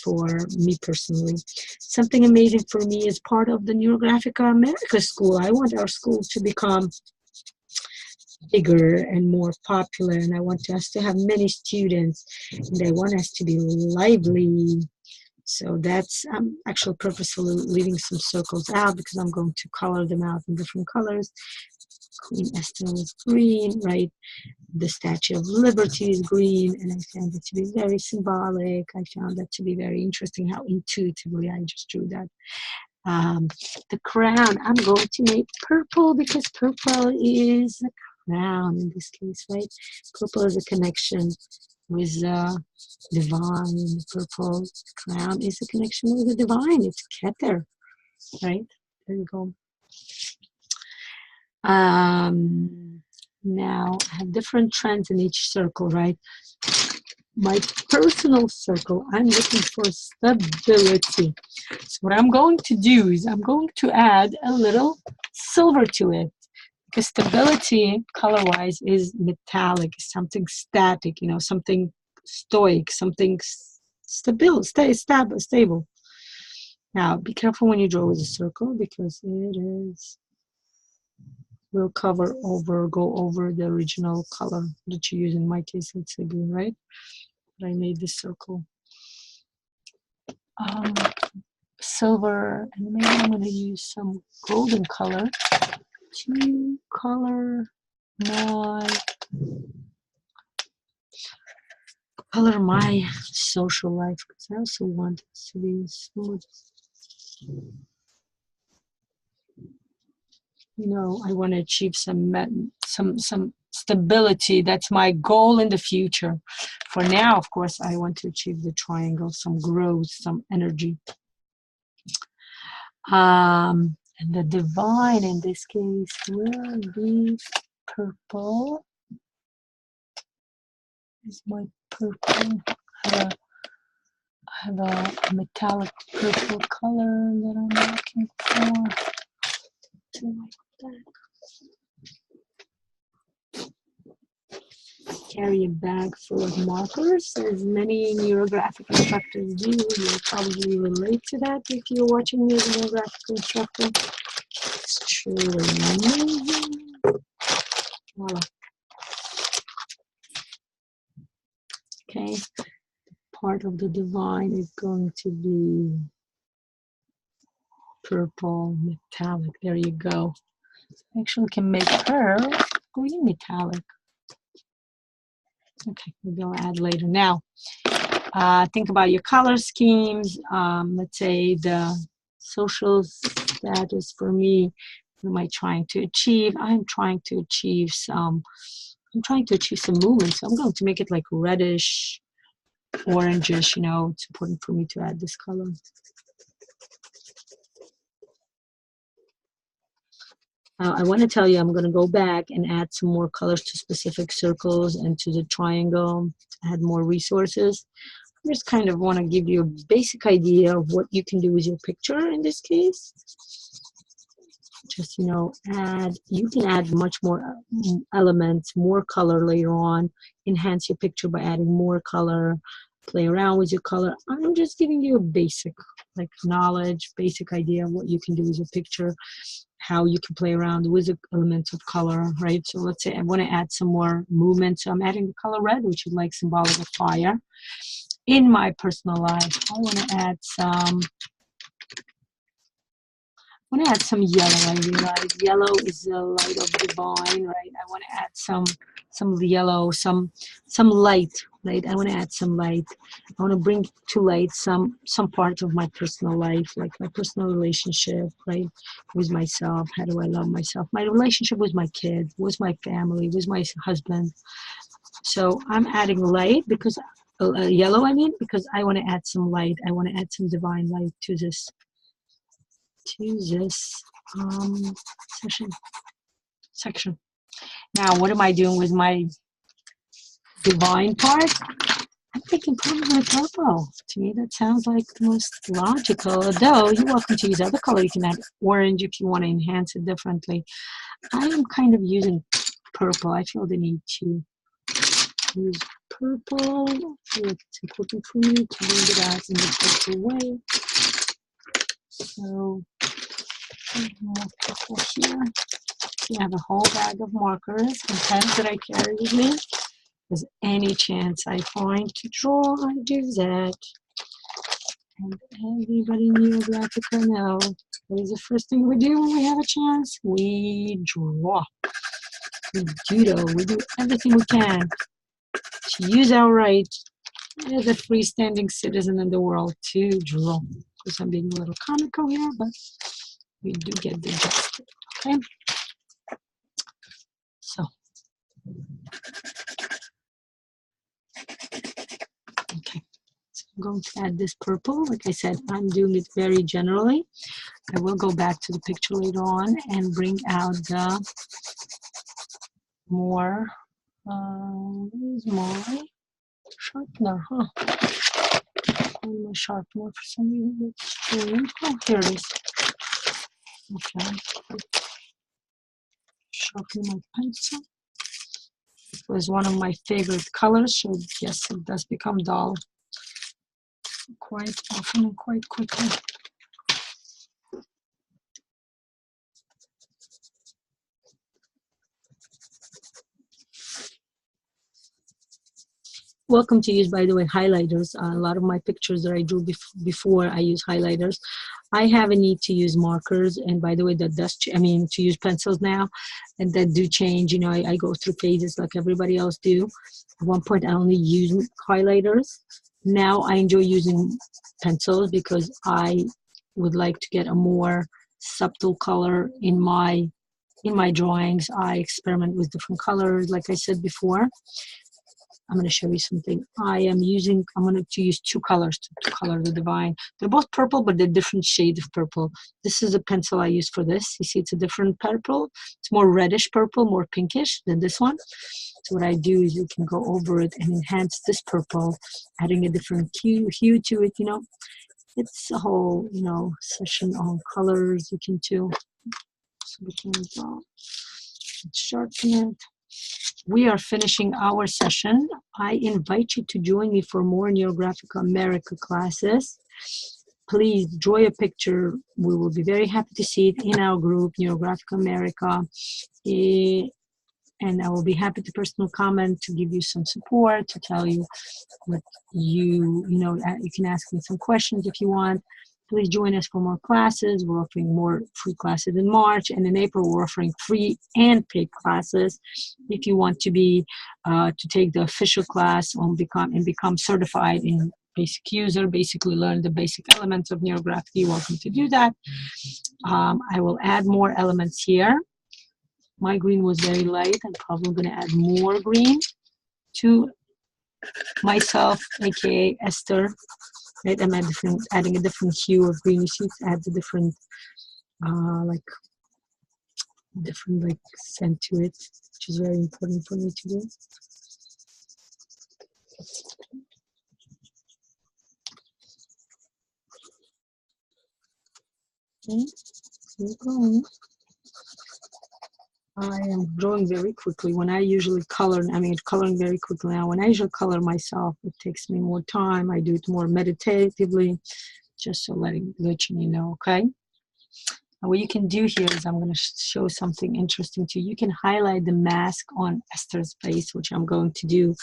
for me personally. Something amazing for me as part of the Neurographica America School. I want our school to become bigger and more popular, and I want us to have many students, and I want us to be lively. So that's, I'm actually purposefully leaving some circles out because I'm going to color them out in different colors. Queen Esther was green, right? The Statue of Liberty is green, and I found it to be very symbolic. I found that to be very interesting how intuitively I just drew that. The crown, I'm going to make purple because purple is a crown in this case, right? Purple is a connection with divine. Purple crown is a connection with the divine. It's Keter, right? There you go. Now I have different trends in each circle, right? My personal circle, I'm looking for stability. So what I'm going to do is I'm going to add a little silver to it, because stability color-wise is metallic, something static, you know, something stoic, something stable. Now be careful when you draw with a circle, because it is will go over the original color that you use. In my case, it's a blue, right? But I made this circle silver, and maybe I'm going to use some golden color to color my social life, because I also want it to be smooth. You know, I want to achieve some stability. That's my goal in the future. For now, of course, I want to achieve the triangle, some growth, some energy. And the divine in this case will be purple. Is my purple. I have a metallic purple color that I'm looking for. Carry a bag full of markers, as many neurographic instructors do. You'll probably relate to that if you're watching me as a neurographic instructor. It's truly amazing. Voila. Okay, part of the divine is going to be purple metallic. There you go. Actually, we can make her green metallic. Okay, maybe I'll add later. Now, think about your color schemes. Let's say the social status for me. What am I trying to achieve? I'm trying to achieve some movement. So I'm going to make it like reddish, orangish. You know, it's important for me to add this color. I want to tell you, I'm going to go back and add some more colors to specific circles and to the triangle, add more resources. I just kind of want to give you a basic idea of what you can do with your picture in this case. Just, you know, you can add much more elements, more color later on, enhance your picture by adding more color, play around with your color. I'm just giving you a basic, like, knowledge, basic idea of what you can do with your picture, how you can play around with the elements of color, right? So let's say I want to add some more movement. So I'm adding the color red, which is like symbolic of fire. In my personal life, I want to add some yellow. I realize yellow is the light of divine, right? I want to add some yellow, some light, right? I want to add some light. I want to bring to light some part of my personal life, like my personal relationship, right, with myself. How do I love myself? My relationship with my kids, with my family, with my husband. So I'm adding light because yellow, I mean, because I want to add some light. I want to add some divine light to this section. Now, what am I doing with my divine part? I'm thinking probably purple. To me, that sounds like the most logical. Though you're welcome to use other color. You can add orange if you want to enhance it differently. I am kind of using purple. I feel the need to use purple. I feel like it's important for me to bring it out in a purple way. So more purple here. I have a whole bag of markers and pens that I carry with me. There's any chance I find to draw, I do that. And everybody in Neurographica know what is the first thing we do when we have a chance? We draw. We doodle. We do everything we can to use our right as a freestanding citizen in the world to draw. Of course, I'm being a little comical here, but we do get the gist. Okay? So. Okay. So I'm going to add this purple. Like I said, I'm doing it very generally. I will go back to the picture later on and bring out the more, where's my sharpener, huh? My sharpener for some reason it's strange. Oh, here it is. Okay. Sharpen my pencil. It was one of my favorite colors, so yes, it does become dull quite often and quite quickly. Welcome to use, by the way, highlighters. A lot of my pictures that I drew before, I use highlighters. I have a need to use markers, and by the way, that does, to use pencils now, and that do change. You know, I go through phases like everybody else do. At one point, I only used highlighters. Now I enjoy using pencils because I would like to get a more subtle color in my drawings. I experiment with different colors, like I said before. I'm going to show you something. I'm going to use two colors to color the divine. They're both purple, but they're different shades of purple. This is a pencil I use for this. You see, it's a different purple. It's more reddish purple, more pinkish than this one. So what I do is you can go over it and enhance this purple, adding a different hue to it, you know. It's a whole, you know, session on colors you can do. So we can sharpen it. We are finishing our session. I invite you to join me for more Neurographica America classes. Please draw a picture. We will be very happy to see it in our group, Neurographica America. And I will be happy to personal comment, to give you some support, to tell you what you can ask me some questions if you want. Please join us for more classes. We're offering more free classes in March, and in April we're offering free and paid classes. If you want to be to take the official class and become certified in basic user, basically learn the basic elements of Neurographica, you're welcome to do that. I will add more elements here. My green was very light. I'm probably going to add more green to myself, aka Esther. Right, I'm adding a different hue of green. You see, it adds a different, scent to it, which is very important for me to do. Okay, keep going. I am drawing very quickly. When I usually coloring very quickly now. When I usually color myself, it takes me more time. I do it more meditatively, just so letting you know, okay? And what you can do here is I'm going to show something interesting to you. You can highlight the mask on Esther's face, which I'm going to do.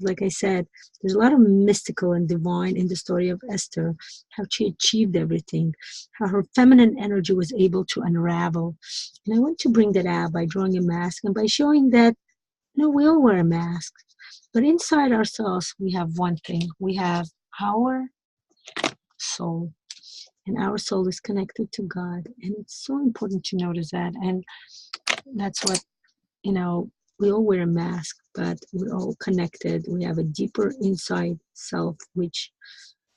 Like I said, there's a lot of mystical and divine in the story of Esther, how she achieved everything, how her feminine energy was able to unravel. And I want to bring that out by drawing a mask and by showing that, you know, we all wear a mask. But inside ourselves, we have one thing. We have our soul. And our soul is connected to God. And it's so important to notice that. And that's what, you know, we all wear a mask, but we're all connected. We have a deeper inside self, which,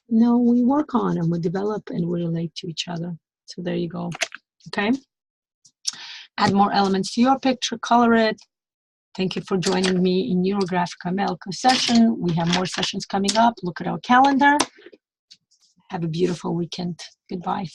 you know, we work on and we develop and we relate to each other. So there you go. Okay. Add more elements to your picture, color it. Thank you for joining me in Neurographica America session. We have more sessions coming up. Look at our calendar. Have a beautiful weekend. Goodbye.